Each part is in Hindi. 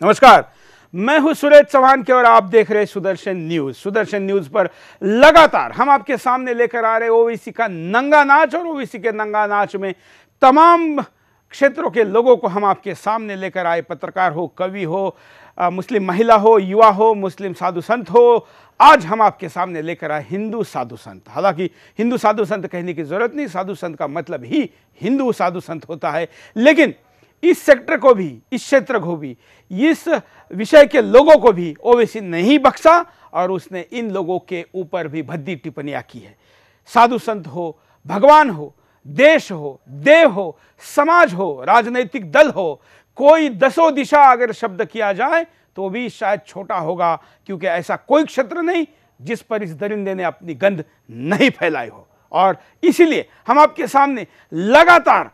नमस्कार, मैं हूं सुरेश चौहान के और आप देख रहे हैं सुदर्शन न्यूज। सुदर्शन न्यूज पर लगातार हम आपके सामने लेकर आ रहे ओवैसी का नंगा नाच और ओवैसी के नंगा नाच में तमाम क्षेत्रों के लोगों को हम आपके सामने लेकर आए। पत्रकार हो, कवि हो, मुस्लिम महिला हो, युवा हो, मुस्लिम साधु संत हो। आज हम आपके सामने लेकर आए हिंदू साधु संत। हालांकि हिंदू साधु संत कहने की जरूरत नहीं, साधु संत का मतलब ही हिंदू साधु संत होता है। लेकिन इस सेक्टर को भी, इस क्षेत्र को भी, इस विषय के लोगों को भी ओवैसी नहीं बख्शा और उसने इन लोगों के ऊपर भी भद्दी टिप्पणियां की है। साधु संत हो, भगवान हो, देश हो, देव हो, समाज हो, राजनीतिक दल हो, कोई दसों दिशा अगर शब्द किया जाए तो भी शायद छोटा होगा, क्योंकि ऐसा कोई क्षेत्र नहीं जिस पर इस दरिंदे ने अपनी गंध नहीं फैलाई हो। और इसीलिए हम आपके सामने लगातार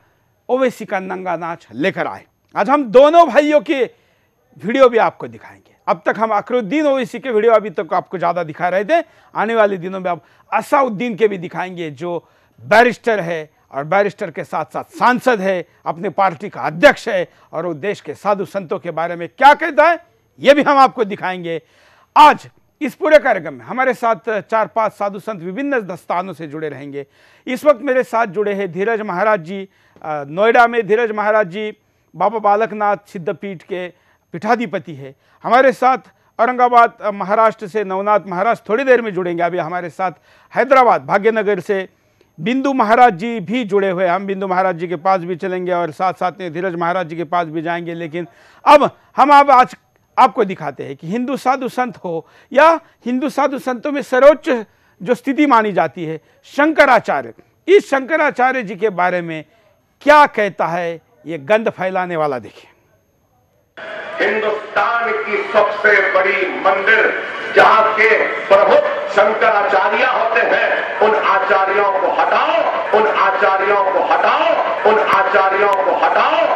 ओवैसी का नंगा नाच लेकर आए। आज हम दोनों भाइयों के वीडियो भी आपको दिखाएंगे। अब तक हम अकरुद्दीन ओवैसी के वीडियो अभी तक आपको ज्यादा दिखा रहे थे, आने वाले दिनों में अब असाउद्दीन के भी दिखाएंगे, जो बैरिस्टर है और बैरिस्टर के साथ साथ सांसद है, अपने पार्टी का अध्यक्ष है और वो देश के साधु संतों के बारे में क्या कहता है ये भी हम आपको दिखाएंगे। आज इस पूरे कार्यक्रम में हमारे साथ 4-5 साधु संत विभिन्न स्थानों से जुड़े रहेंगे। इस वक्त मेरे साथ जुड़े हैं धीरज महाराज जी, नोएडा में धीरज महाराज जी बाबा बालकनाथ सिद्धपीठ के पीठाधिपति है। हमारे साथ औरंगाबाद महाराष्ट्र से नवनाथ महाराज थोड़ी देर में जुड़ेंगे। अभी हमारे साथ हैदराबाद भाग्यनगर से बिंदु महाराज जी भी जुड़े हुए। हम बिंदु महाराज जी के पास भी चलेंगे और साथ साथ में धीरज महाराज जी के पास भी जाएंगे। लेकिन अब हम आज आपको दिखाते हैं कि हिंदू साधु संत हो या हिंदू साधु संतों में सर्वोच्च जो स्थिति मानी जाती है शंकराचार्य, इस शंकराचार्य जी के बारे में क्या कहता है ये गंध फैलाने वाला। देखिए, हिंदुस्तान की सबसे बड़ी मंदिर जहां के प्रमुख शंकराचार्य होते हैं, उन आचार्यों को हटाओ, उन आचार्यों को हटाओ, उन आचार्यों को हटाओ।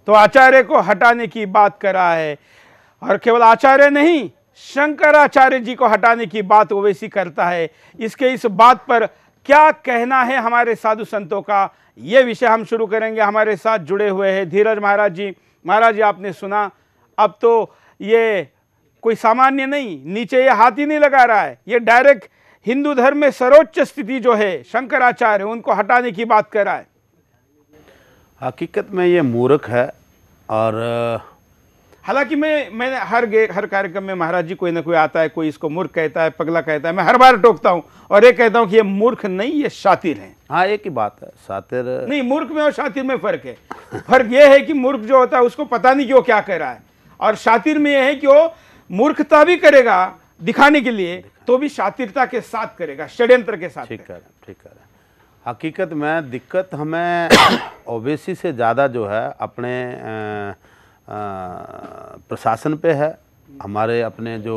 तो आचार्य को हटाने की बात कर रहा है और केवल आचार्य नहीं, शंकराचार्य जी को हटाने की बात ओवैसी करता है। इसके इस बात पर क्या कहना है हमारे साधु संतों का, ये विषय हम शुरू करेंगे। हमारे साथ जुड़े हुए हैं धीरज महाराज जी। महाराज जी, आपने सुना, अब तो ये कोई सामान्य नहीं, नीचे ये हाथ ही नहीं लगा रहा है, ये डायरेक्ट हिंदू धर्म में सर्वोच्च स्थिति जो है शंकराचार्य, उनको हटाने की बात कर रहा है। हकीकत में ये मूर्ख है। और हालांकि मैंने हर कार्यक्रम में महाराज जी कोई ना कोई आता है, कोई इसको मूर्ख कहता है, पगला कहता है, मैं हर बार टोकता हूं और ये कहता हूं कि ये मूर्ख नहीं, ये शातिर है। हाँ, एक ही बात है, शातिर नहीं, मूर्ख में और शातिर में फर्क है। फर्क ये है कि मूर्ख जो होता है उसको पता नहीं कि वो क्या कह रहा है, और शातिर में यह है कि वो मूर्खता भी करेगा दिखाने के लिए तो भी शातिरता के साथ करेगा, षड्यंत्र के साथ। ठीक है, ठीक है। हकीकत में दिक्कत हमें ओवैसी से ज़्यादा जो है अपने प्रशासन पे है, हमारे अपने जो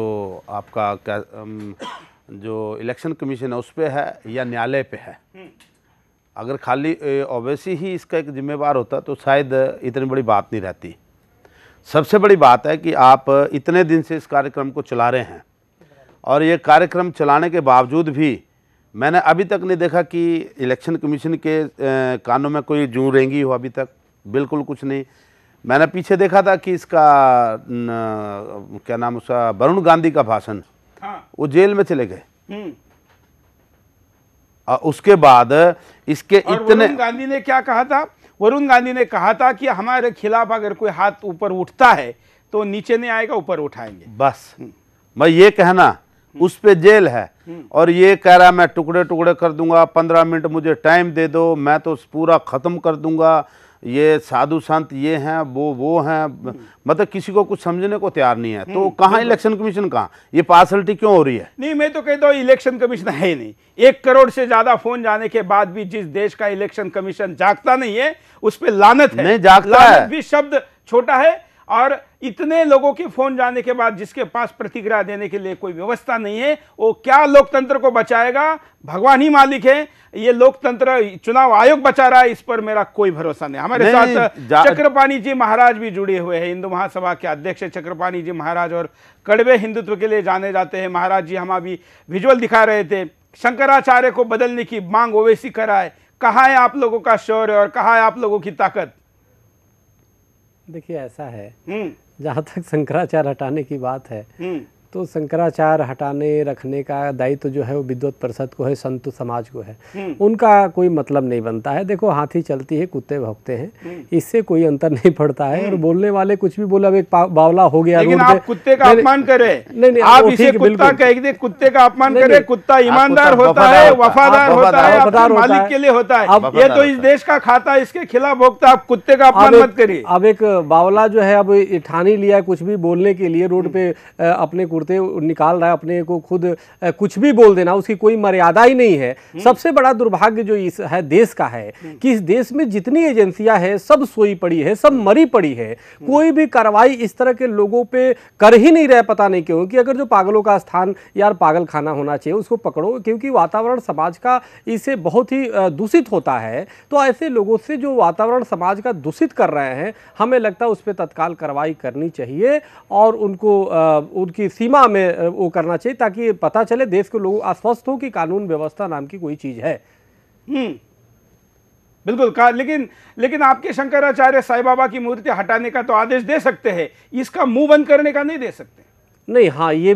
आपका क्या जो इलेक्शन कमीशन है उस पे है या न्यायालय पे है। अगर खाली ओवैसी ही इसका एक जिम्मेवार होता तो शायद इतनी बड़ी बात नहीं रहती। सबसे बड़ी बात है कि आप इतने दिन से इस कार्यक्रम को चला रहे हैं और ये कार्यक्रम चलाने के बावजूद भी मैंने अभी तक नहीं देखा कि इलेक्शन कमीशन के कानों में कोई जूं रेंगी हो। अभी तक बिल्कुल कुछ नहीं। मैंने पीछे देखा था कि इसका क्या नाम उसका, वरुण गांधी का भाषण, हाँ। वो जेल में चले गए। और उसके बाद इसके इतने, वरुण गांधी ने क्या कहा था? वरुण गांधी ने कहा था कि हमारे खिलाफ अगर कोई हाथ ऊपर उठता है तो नीचे नहीं आएगा, ऊपर उठाएंगे। बस मैं ये कहना, उस पे जेल है और ये कह रहा मैं टुकड़े टुकड़े कर दूंगा, 15 मिनट मुझे टाइम दे दो, मैं तो पूरा खत्म कर दूंगा। ये साधु संत ये हैं, वो हैं, मतलब किसी को कुछ समझने को तैयार नहीं है। तो कहाँ इलेक्शन कमीशन, कहाँ ये पार्शलिटी क्यों हो रही है? नहीं, मैं तो कहता हूँ इलेक्शन कमीशन है ही नहीं। 1 करोड़ से ज्यादा फोन जाने के बाद भी जिस देश का इलेक्शन कमीशन जागता नहीं है उस पे लानत है। नहीं जागता लानत है भी शब्द छोटा है। और इतने लोगों के फोन जाने के बाद जिसके पास प्रतिक्रिया देने के लिए कोई व्यवस्था नहीं है, वो क्या लोकतंत्र को बचाएगा? भगवान ही मालिक है। ये लोकतंत्र चुनाव आयोग बचा रहा है, इस पर मेरा कोई भरोसा नहीं। हमारे साथ चक्रपाणी जी महाराज भी जुड़े हुए हैं, हिंदू महासभा के अध्यक्ष चक्रपाणी जी महाराज और कड़वे हिंदुत्व के लिए जाने जाते हैं। महाराज जी हम अभी विजुअल दिखा रहे थे, शंकराचार्य को बदलने की मांग ओवैसी करा है। कहाँ है आप लोगों का शौर्य और कहाँ है आप लोगों की ताकत? देखिए ऐसा है, जहाँ तक शंकराचार्य हटाने की बात है तो शंकराचार्य हटाने रखने का दायित्व जो है वो विद्वत परिषद को है, संत समाज को है। उनका कोई मतलब नहीं बनता है। देखो हाथी चलती है कुत्ते भौंकते हैं, इससे कोई अंतर नहीं पड़ता है। और बोलने वाले कुछ भी बोला, अब एक बावला हो गया लेकिन रोड आप पे, कुत्ते का अपमान करें, नहीं, आप वो इसे ठीक है, कुत्ता बिल्कुल। कह दे, कुत्ते का अपमान नहीं, करें। नहीं, कुत्ता ईमानदार होता है, वफादार होता है, अपने मालिक के लिए होता है। ये तो इस देश का खाता है, इसके खिलाफ भोगता है। आप कुत्ते का अपमान मत करिए। अब एक बावला जो है अब ठान ही लिया है कुछ भी बोलने के लिए, रोड पे अपने कुर्ते निकाल रहा है, अपने को खुद कुछ भी बोल देना, उसकी कोई मर्यादा ही नहीं है। सबसे बड़ा दुर्भाग्य जो इस है देश का है कि इस देश में जितनी एजेंसियां हैं सब सोई पड़ी है, सब मरी पड़ी है। कोई भी कार्रवाई इस तरह के लोगों पे कर ही नहीं रहे, पता नहीं क्यों। कि अगर जो पागलों का स्थान यार पागल खाना होना चाहिए, उसको पकड़ो, क्योंकि वातावरण समाज का इससे बहुत ही दूषित होता है। तो ऐसे लोगों से जो वातावरण समाज का दूषित कर रहे हैं, हमें लगता है उस पर तत्काल कार्रवाई करनी चाहिए और उनको उनकी सीमा में वो करना चाहिए, ताकि पता चले देश के लोग आश्वस्त हो कि कानून व्यवस्था नाम की कोई चीज है। बिल्कुल लेकिन आपके शंकराचार्य साईं बाबा की मूर्ति हटाने का तो आदेश दे सकते हैं, इसका मुंह बंद करने का नहीं दे सकते। नहीं, हाँ, ये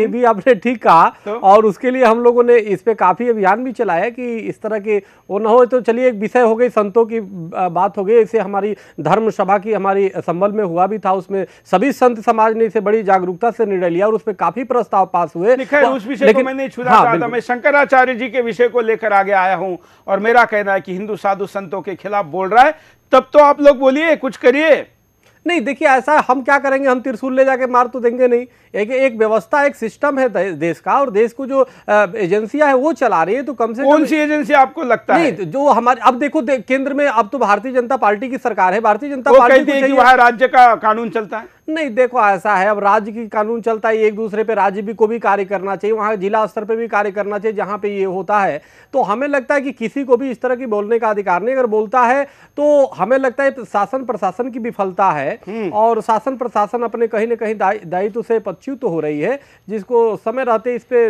भी आपने ठीक कहा। तो? और उसके लिए हम लोगों ने इस पे काफी अभियान भी चलाया कि इस तरह के वो न हो। तो चलिए एक विषय हो गई, संतों की बात हो गई। इसे हमारी धर्म सभा की हमारी संबल में हुआ भी था, उसमें सभी संत समाज ने इसे बड़ी जागरूकता से निर्णय लिया और उस पर काफी प्रस्ताव पास हुए। उस विषय को मैं नहीं छूना चाहता, मैं शंकराचार्य जी के विषय को लेकर आगे आया हूं और मेरा कहना है कि हिंदू साधु संतों के खिलाफ बोल रहा है, तब तो आप लोग बोलिए, कुछ करिए। नहीं, देखिए ऐसा हम क्या करेंगे, हम त्रिशूल ले जाके मार तो देंगे नहीं। एक व्यवस्था, एक सिस्टम है देश का, और देश को जो एजेंसियां है वो चला रही है। तो कम से कम कौन सी एजेंसी आपको लगता है? नहीं, जो हमारे अब देखो केंद्र में अब तो भारतीय जनता पार्टी की सरकार है। भारतीय जनता पार्टी कहती है कि वहां राज्य का कानून चलता है। नहीं, देखो ऐसा है, अब राज्य की कानून चलता है, एक दूसरे पे राज्य भी को भी कार्य करना चाहिए, वहां जिला स्तर पे भी कार्य करना चाहिए जहां पे ये होता है। तो हमें लगता है कि किसी को भी इस तरह की बोलने का अधिकार नहीं। अगर बोलता है तो हमें लगता है शासन प्रशासन की विफलता है और शासन प्रशासन अपने कहीं ना कहीं दायित्व से पदच्युत हो रही है, जिसको समय रहते इस पे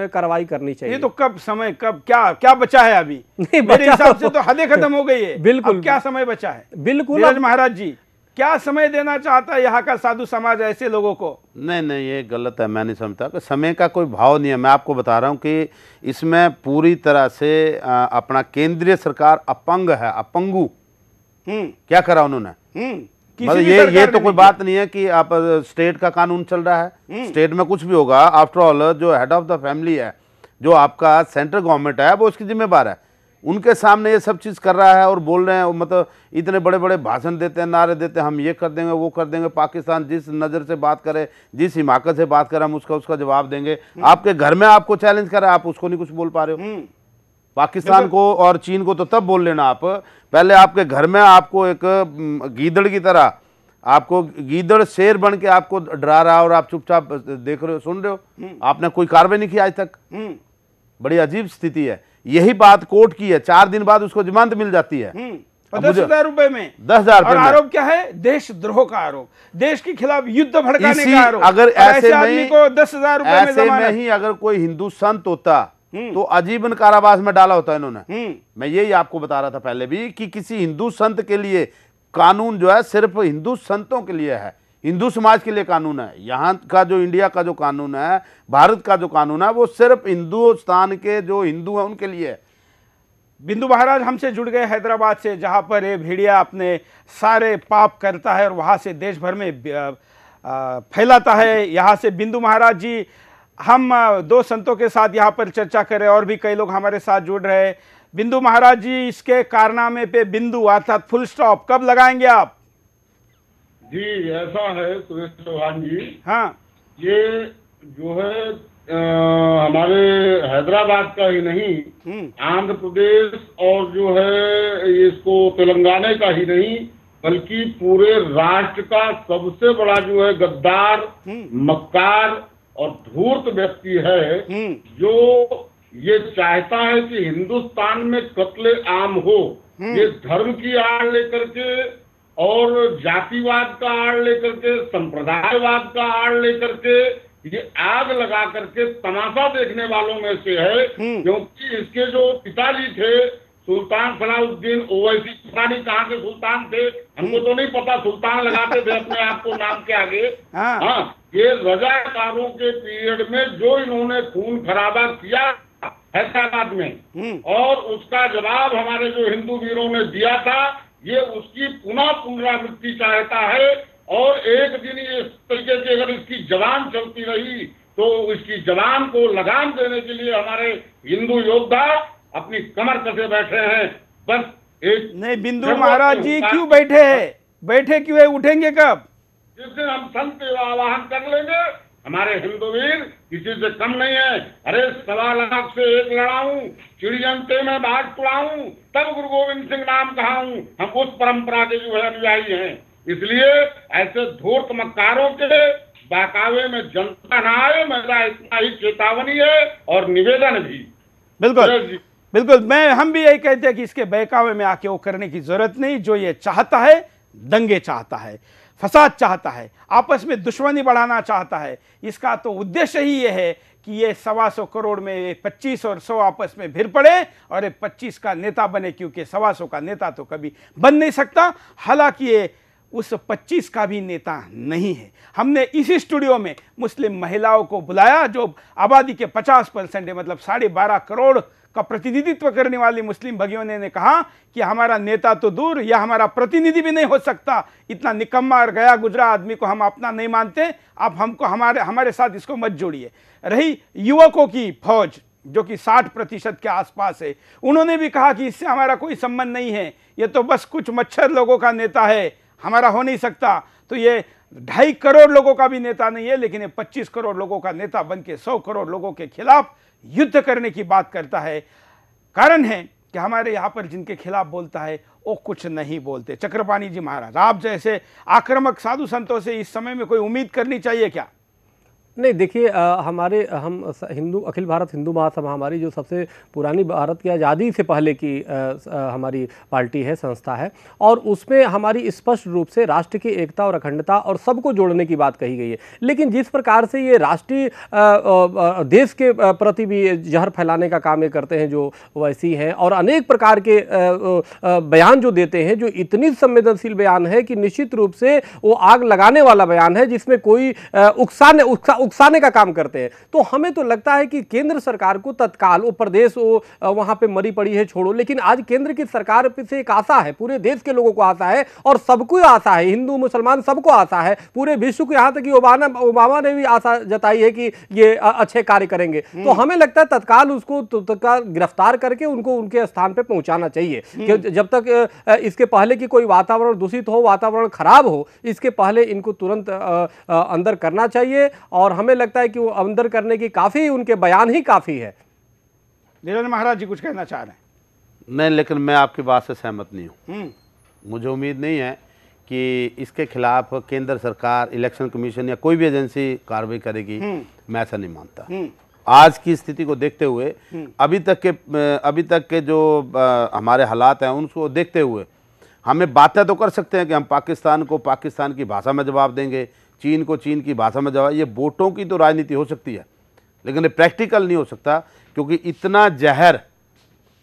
कार्रवाई करनी चाहिए। ये तो कब समय, कब क्या बचा है अभी? मेरे हिसाब से तो हदें खत्म हो गई है। बिल्कुल, क्या समय बचा है? बिल्कुल। नीरज महाराज जी, क्या समय देना चाहता है यहाँ का साधु समाज ऐसे लोगों को? नहीं, ये गलत है। मैं नहीं समझता कि समय का कोई भाव नहीं है। मैं आपको बता रहा हूँ कि इसमें पूरी तरह से अपना केंद्रीय सरकार अपंग है, अपंगु। क्या करा उन्होंने? मतलब ये तो कोई बात नहीं है कि आप स्टेट का कानून चल रहा है, स्टेट में कुछ भी होगा। आफ्टर ऑल जो हेड ऑफ द फैमिली है, जो आपका सेंट्रल गवर्नमेंट है, वो उसकी जिम्मेदार है। उनके सामने ये सब चीज़ कर रहा है और बोल रहे हैं, मतलब इतने बड़े बड़े भाषण देते हैं, नारे देते हैं, हम ये कर देंगे, वो कर देंगे। पाकिस्तान जिस नज़र से बात करे, जिस हिमाकत से बात करे, हम उसका जवाब देंगे। आपके घर में आपको चैलेंज करे, आप उसको नहीं कुछ बोल पा रहे हो। पाकिस्तान को और चीन को तो तब बोल लेना आप, पहले आपके घर में आपको एक गीदड़ की तरह, आपको गीदड़ शेर बन के आपको डरा रहा है और आप चुपचाप देख रहे हो, सुन रहे हो। आपने कोई कार्रवाई नहीं की आज तक। बड़ी अजीब स्थिति है। यही बात कोर्ट की है, 4 दिन बाद उसको जमानत मिल जाती है 10,000 रुपए में। 10,000 और आरोप क्या है? देशद्रोह का आरोप, देश के खिलाफ युद्ध भड़काने का आरोप। अगर ऐसे आदमी को 10,000 रुपए में ऐसे में ही अगर कोई हिंदू संत होता तो आजीवन कारावास में डाला होता इन्होंने। मैं यही आपको बता रहा था पहले भी कि किसी हिंदू संत के लिए कानून जो है सिर्फ हिंदू संतों के लिए है, हिंदू समाज के लिए कानून है। यहाँ का जो इंडिया का जो कानून है, भारत का जो कानून है, वो सिर्फ हिंदुस्तान के जो हिंदू हैं उनके लिए है। बिंदु महाराज हमसे जुड़ गए हैदराबाद से, जहां पर ये भेड़िया अपने सारे पाप करता है और वहां से देश भर में फैलाता है। यहाँ से बिंदु महाराज जी, हम 2 संतों के साथ यहाँ पर चर्चा करें, और भी कई लोग हमारे साथ जुड़ रहे हैं। बिंदु महाराज जी, इसके कारनामे पे बिंदु अर्थात फुल स्टॉप कब लगाएंगे आप? जी, ऐसा है सुरेश चौहान जी। हाँ, ये जो है हमारे हैदराबाद का ही नहीं, आंध्र प्रदेश और जो है इसको तेलंगाना का ही नहीं, बल्कि पूरे राष्ट्र का सबसे बड़ा जो है गद्दार, मक्कार और धूर्त व्यक्ति है, जो ये चाहता है कि हिंदुस्तान में कत्ले आम हो। ये धर्म की आड़ लेकर के और जातिवाद का आड़ लेकर के, संप्रदायवाद का आड़ लेकर के ये आग लगा करके तमाशा देखने वालों में से है। क्योंकि इसके जो पिताजी थे सुल्तान सलाउद्दीन ओवैसी, पता नहीं कहाँ के सुल्तान थे, हमको तो नहीं पता, सुल्तान लगाते थे अपने आप को नाम के आगे। हाँ, ये रजाकारों के पीरियड में जो इन्होंने खून खराबा किया हैदराबाद में, और उसका जवाब हमारे जो हिंदू वीरों ने दिया था, ये उसकी पुनः पुनरावृत्ति चाहता है। और एक दिन इस तरीके से अगर इसकी जवान चलती रही तो इसकी जवान को लगाम देने के लिए हमारे हिंदू योद्धा अपनी कमर कसे बैठे हैं। बस एक नहीं, बिंदु महाराज जी क्यों बैठे हैं? बैठे क्यों है? उठेंगे कब? जिस दिन हम संत आवाहन कर लेंगे, हमारे हिंदू वीर किसी से कम नहीं है। अरे 1.25 लाख से एक लड़ाऊं, चिड़ियंते में बाघ तुड़ाऊं, तब गुरु गोविंद सिंह नाम कहाऊं। हम उस परंपरा के जो है अनुयायी हैं। इसलिए ऐसे धूर्त मक्कारों के बहकावे में जनता न आए, मेरा इतना ही चेतावनी है और निवेदन भी। बिल्कुल बिल्कुल, हम भी यही कहते हैं कि इसके बहकावे में आके वो करने की जरूरत नहीं। जो ये चाहता है, दंगे चाहता है, फसाद चाहता है, आपस में दुश्मनी बढ़ाना चाहता है, इसका तो उद्देश्य ही ये है कि ये 125 करोड़ में 25 और 100 आपस में भिड़ पड़े और 25 का नेता बने, क्योंकि 125 का नेता तो कभी बन नहीं सकता। हालांकि ये उस 25 का भी नेता नहीं है। हमने इसी स्टूडियो में मुस्लिम महिलाओं को बुलाया जो आबादी के 50% है, मतलब 12.5 करोड़ का प्रतिनिधित्व करने वाली मुस्लिम भगियों ने कहा कि हमारा नेता तो दूर, या हमारा प्रतिनिधि भी नहीं हो सकता। इतना निकम्मा और गया गुजरा आदमी को हम अपना नहीं मानते। आप हमको हमारे साथ इसको मत जोड़िए। रही युवकों की फौज जो कि 60% के आसपास है, उन्होंने भी कहा कि इससे हमारा कोई संबंध नहीं है, ये तो बस कुछ मच्छर लोगों का नेता है, हमारा हो नहीं सकता। तो ये 2.5 करोड़ लोगों का भी नेता नहीं है, लेकिन ये 25 करोड़ लोगों का नेता बन के 100 करोड़ लोगों के खिलाफ युद्ध करने की बात करता है। कारण है कि हमारे यहाँ पर जिनके खिलाफ बोलता है वो कुछ नहीं बोलते। चक्रपाणी जी महाराज, आप जैसे आक्रामक साधु संतों से इस समय में कोई उम्मीद करनी चाहिए क्या? नहीं, देखिए हम हिंदू अखिल भारत हिंदू महासभा हमारी जो सबसे पुरानी भारत की आज़ादी से पहले की हमारी पार्टी है, संस्था है, और उसमें हमारी स्पष्ट रूप से राष्ट्र की एकता और अखंडता और सबको जोड़ने की बात कही गई है। लेकिन जिस प्रकार से ये राष्ट्रीय देश के प्रति भी जहर फैलाने का काम ये करते हैं जो वैसी हैं, और अनेक प्रकार के बयान जो देते हैं, जो इतनी संवेदनशील बयान है कि निश्चित रूप से वो आग लगाने वाला बयान है, जिसमें कोई उकसाने का काम करते हैं। तो हमें तो लगता है कि केंद्र सरकार को तत्काल वो प्रदेश वहां पे मरी पड़ी है छोड़ो, लेकिन आज केंद्र की सरकार से एक आशा है, पूरे देश के लोगों को आशा है और सबको आशा है, हिंदू मुसलमान सबको आशा है, पूरे विश्व को, यहां तक कि ओबामा ने भी आशा जताई है कि ये अच्छे कार्य करेंगे। तो हमें लगता है तत्काल उसको तत्काल गिरफ्तार करके उनको उनके स्थान पर पहुंचाना चाहिए। जब तक इसके पहले कि कोई वातावरण दूषित हो, वातावरण खराब हो, इसके पहले इनको तुरंत अंदर करना चाहिए। और हमें लगता है कि वो अंदर करने की काफी उनके बयान ही काफी है। निरंजन महाराज जी कुछ कहना चाह रहे हैं? नहीं, लेकिन मैं आपकी बात से सहमत नहीं हूँ। मुझे उम्मीद नहीं है कि इसके खिलाफ केंद्र सरकार, इलेक्शन कमीशन या कोई भी एजेंसी कार्रवाई करेगी। मैं ऐसा नहीं मानता। आज की स्थिति को देखते हुए, अभी तक के जो हमारे हालात हैं उनको देखते हुए हमें बातें तो कर सकते हैं कि हम पाकिस्तान को पाकिस्तान की भाषा में जवाब देंगे, चीन को चीन की भाषा में जवाब। ये वोटों की तो राजनीति हो सकती है, लेकिन ये प्रैक्टिकल नहीं हो सकता, क्योंकि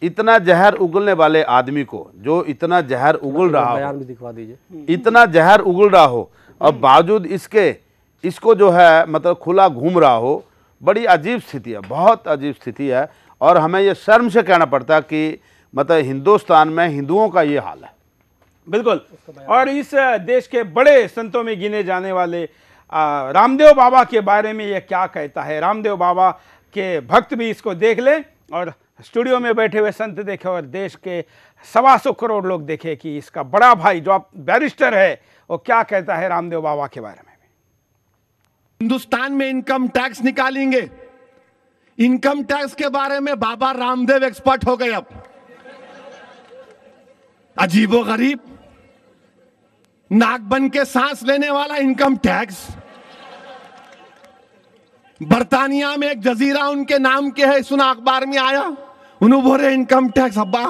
इतना जहर उगलने वाले आदमी को, जो इतना जहर उगल रहा हो, भी दिखवा दीजिए, इतना जहर उगल रहा हो और बावजूद इसको जो है मतलब खुला घूम रहा हो, बड़ी अजीब स्थिति है, बहुत अजीब स्थिति है। और हमें ये शर्म से कहना पड़ता है कि मतलब हिंदुस्तान में हिंदुओं का ये हाल है। बिल्कुल। और इस देश के बड़े संतों में गिने जाने वाले रामदेव बाबा के बारे में ये क्या कहता है। रामदेव बाबा के भक्त भी इसको देख ले और स्टूडियो में बैठे हुए संत देखे और देश के 125 करोड़ लोग देखे कि इसका बड़ा भाई जो आप बैरिस्टर है वो क्या कहता है रामदेव बाबा के बारे में। हिंदुस्तान में इनकम टैक्स निकालेंगे, इनकम टैक्स के बारे में बाबा रामदेव एक्सपर्ट हो गए। अब अजीबोगरीब, नाक बन के सांस लेने वाला इनकम टैक्स। बर्तानिया में एक जजीरा उनके नाम के है, सुना अखबार में आया, उन्होंने बोले इनकम टैक्स। अब्बा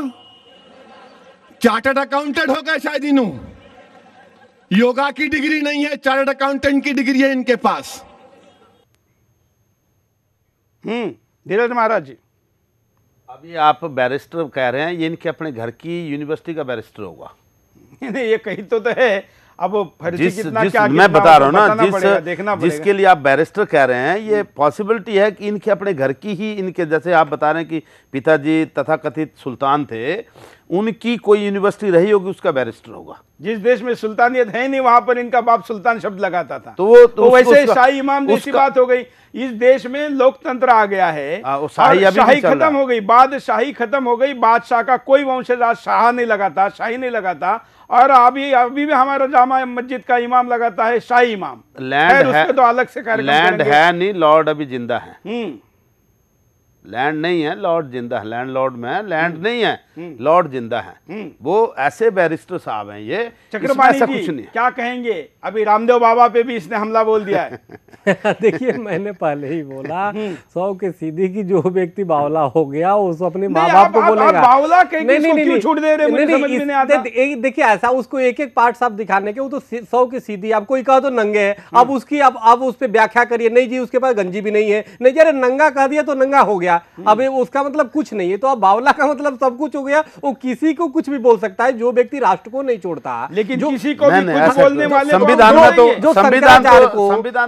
चार्टर्ड अकाउंटेंट हो गए शायद, इन्हों योगा की डिग्री नहीं है, चार्टर्ड अकाउंटेंट की डिग्री है इनके पास। धीरज महाराज जी, अभी आप बैरिस्टर कह रहे हैं, ये इनके अपने घर की यूनिवर्सिटी का बैरिस्टर होगा। नहीं, ये कहीं तो है। अब फर्जी कितना जिस क्या मैं बता रहा हूँ ना, देखना पड़ेगा। जिसके लिए आप बैरिस्टर कह रहे हैं, ये पॉसिबिलिटी है कि इनके अपने घर की ही, इनके जैसे आप बता रहे हैं कि पिताजी तथाकथित सुल्तान थे, उनकी कोई यूनिवर्सिटी रही होगी, उसका बैरिस्टर होगा। जिस देश में सुल्तानियत है नहीं, वहां पर इनका बाप सुल्तान शब्द लगाता था। तो वैसे शाही इमाम जैसी बात हो गई। इस देश में लोकतंत्र आ गया है, शाही खत्म हो गई, बादशाही खत्म हो गई, बादशाह का कोई वंशज आज शाह नहीं लगाता, शाही नहीं लगाता। और अभी भी हमारा जामा मस्जिद का इमाम लगाता है शाही इमाम। लैंड है तो अलग से कार्यक्रम लैंड है नहीं, लॉर्ड अभी जिंदा है। लैंड नहीं है, लॉर्ड जिंदा है। लैंड लॉर्ड में लैंड नहीं है, लॉर्ड जिंदा है। वो ऐसे बैरिस्टर साहब हैं। ये चक्रपाणी जी कुछ नहीं। क्या कहेंगे? अभी रामदेव बाबा पे भी इसने हमला बोल दिया है। देखिए, मैंने पहले ही बोला, 100 के सीधी की जो व्यक्ति बावला हो गया उसको अपने माँ बाप को बोलेगा बावला क्यों छूट दे रहे? मुझे समझ में नहीं आता। देखिए, ऐसा उसको एक एक पार्ट साहब दिखाने के, वो तो 100 की सीधी। आप कोई कहा तो नंगे है, अब उसकी अब उस पर व्याख्या करिए। नहीं जी, उसके पास गंजी भी नहीं है। नहीं जी, अरे नंगा कह दिया तो नंगा हो गया, अब उसका मतलब कुछ नहीं है। तो अब बावला का मतलब सब कुछ हो गया। वो किसी को कुछ भी बोल सकता है, जो व्यक्ति राष्ट्र को नहीं छोड़ता। लेकिन किसी को भी कुछ बोलने वाले संविधान में तो जो संविधान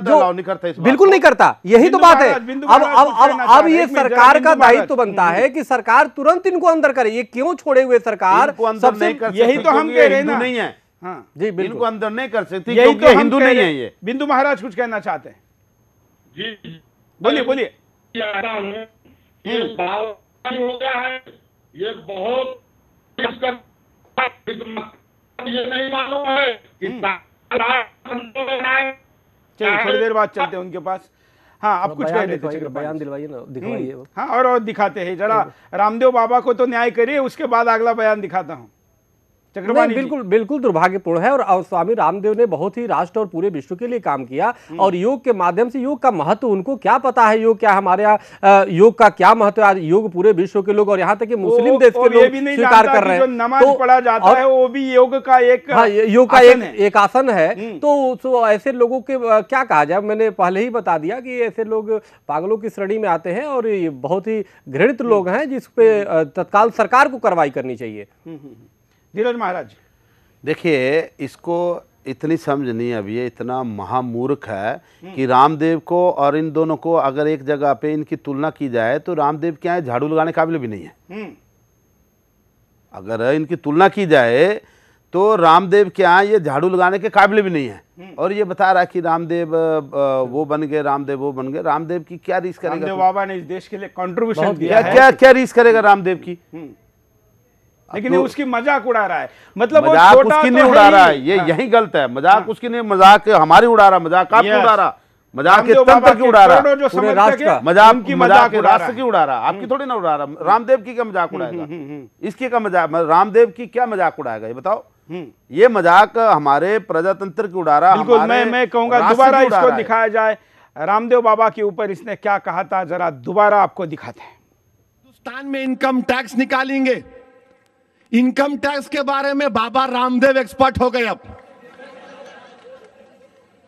जो नहीं करता, बिल्कुल नहीं करता। यही तो बात है। अब ये सरकार का दायित्व बनता है कि सरकार तुरंत इनको अंदर करे। ये क्यों छोड़े हुए सरकार? सबसे यही तो हम कह रहे हैं ना। नहीं है जी, इनको अंदर नहीं कर सकती, यही तो हिंदू नहीं है। ये बिंदु महाराज कुछ कहना चाहते हैं? जी, बोलिए। ये हो गया है, ये बहुत ये नहीं मालूम है कि चलिए, थोड़ी देर बाद चलते हैं उनके पास। हाँ, आप कुछ कह रहे थे? बयान दिलवाइए ना, दिखवाइए। हाँ, और दिखाते हैं जरा। रामदेव बाबा को तो न्याय करिए, उसके बाद अगला बयान दिखाता हूँ। चक्रपाणी बिल्कुल दुर्भाग्यपूर्ण है। और स्वामी रामदेव ने बहुत ही राष्ट्र और पूरे विश्व के लिए काम किया, और योग के माध्यम से योग का महत्व उनको क्या पता है, योग क्या हमारे यहाँ योग का क्या महत्व है। आज योग पूरे विश्व के लोग और यहाँ तक कि मुस्लिम देश के लोग स्वीकार कर रहे हैं। नमाज पढ़ा जाता है वो भी योग का एक, हाँ, योग का एक आसन है। तो ऐसे लोगों के क्या कहा जाए? मैंने पहले ही बता दिया कि ऐसे लोग पागलों की श्रेणी में आते हैं, और ये बहुत ही घृणित लोग हैं, जिसपे तत्काल सरकार को कार्रवाई करनी चाहिए। धीरज महाराज, देखिए, इसको इतनी समझ नहीं अभी, ये इतना महामूर्ख है कि रामदेव को और इन दोनों को अगर एक जगह पे इनकी तुलना की जाए तो रामदेव क्या है, झाड़ू लगाने काबिल भी नहीं है। अगर इनकी तुलना की जाए तो रामदेव क्या है, ये झाड़ू लगाने के काबिल भी नहीं है। और ये बता रहा है कि रामदेव वो बन गए, रामदेव वो बन गए। रामदेव की क्या रीस करेगा? रामदेव बाबा ने इस देश के लिए कंट्रीब्यूशन दिया है। क्या रीस करेगा रामदेव की? लेकिन उसकी मजाक उड़ा रहा है। मतलब मजाक उसकी नहीं उड़ा रहा है, ये यही गलत है। मजाक उसकी नहीं, मजाक हमारी उड़ा रहा। मजाक आपकी उड़ा रहा, मजाक के तंत्र की उड़ा रहा, पूरे राष्ट्र का मजाक राष्ट्र की उड़ा रहा, आपकी थोड़ी ना उड़ा रहा। रामदेव की क्या मजाक उड़ाएगा? इसकी क्या मजाक, रामदेव की क्या मजाक उड़ाएगा ये बताओ? ये मजाक हमारे प्रजातंत्र की उड़ा रहा। बिल्कुल, मैं कहूंगा दोबारा इसको दिखाया जाए। रामदेव बाबा के ऊपर इसने क्या कहा था, जरा दोबारा आपको दिखाते हैं। हिंदुस्तान में इनकम टैक्स निकालेंगे। इनकम टैक्स के बारे में बाबा रामदेव एक्सपर्ट हो गए। अब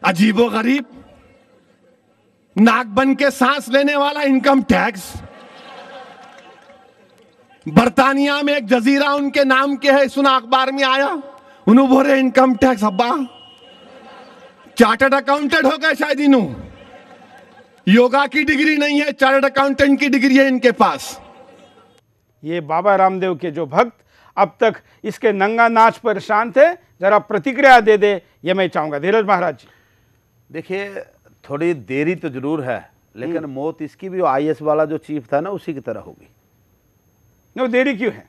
अजीबोगरीब, नाक बन के सांस लेने वाला इनकम टैक्स। बर्तानिया में एक जजीरा उनके नाम के है, सुना अखबार में आया। उन्होंने बोले इनकम टैक्स अब्बा चार्टर्ड अकाउंटेंट हो गए शायद। इन्हों योगा की डिग्री नहीं है, चार्टर्ड अकाउंटेंट की डिग्री है इनके पास। ये बाबा रामदेव के जो भक्त अब तक इसके नंगा नाच परेशान थे, जरा प्रतिक्रिया दे दे, ये मैं चाहूंगा। धीरज महाराज जी, देखिए, थोड़ी देरी तो जरूर है, लेकिन मौत इसकी भी IAS वाला जो चीफ था ना, उसी की तरह होगी। वो देरी क्यों है?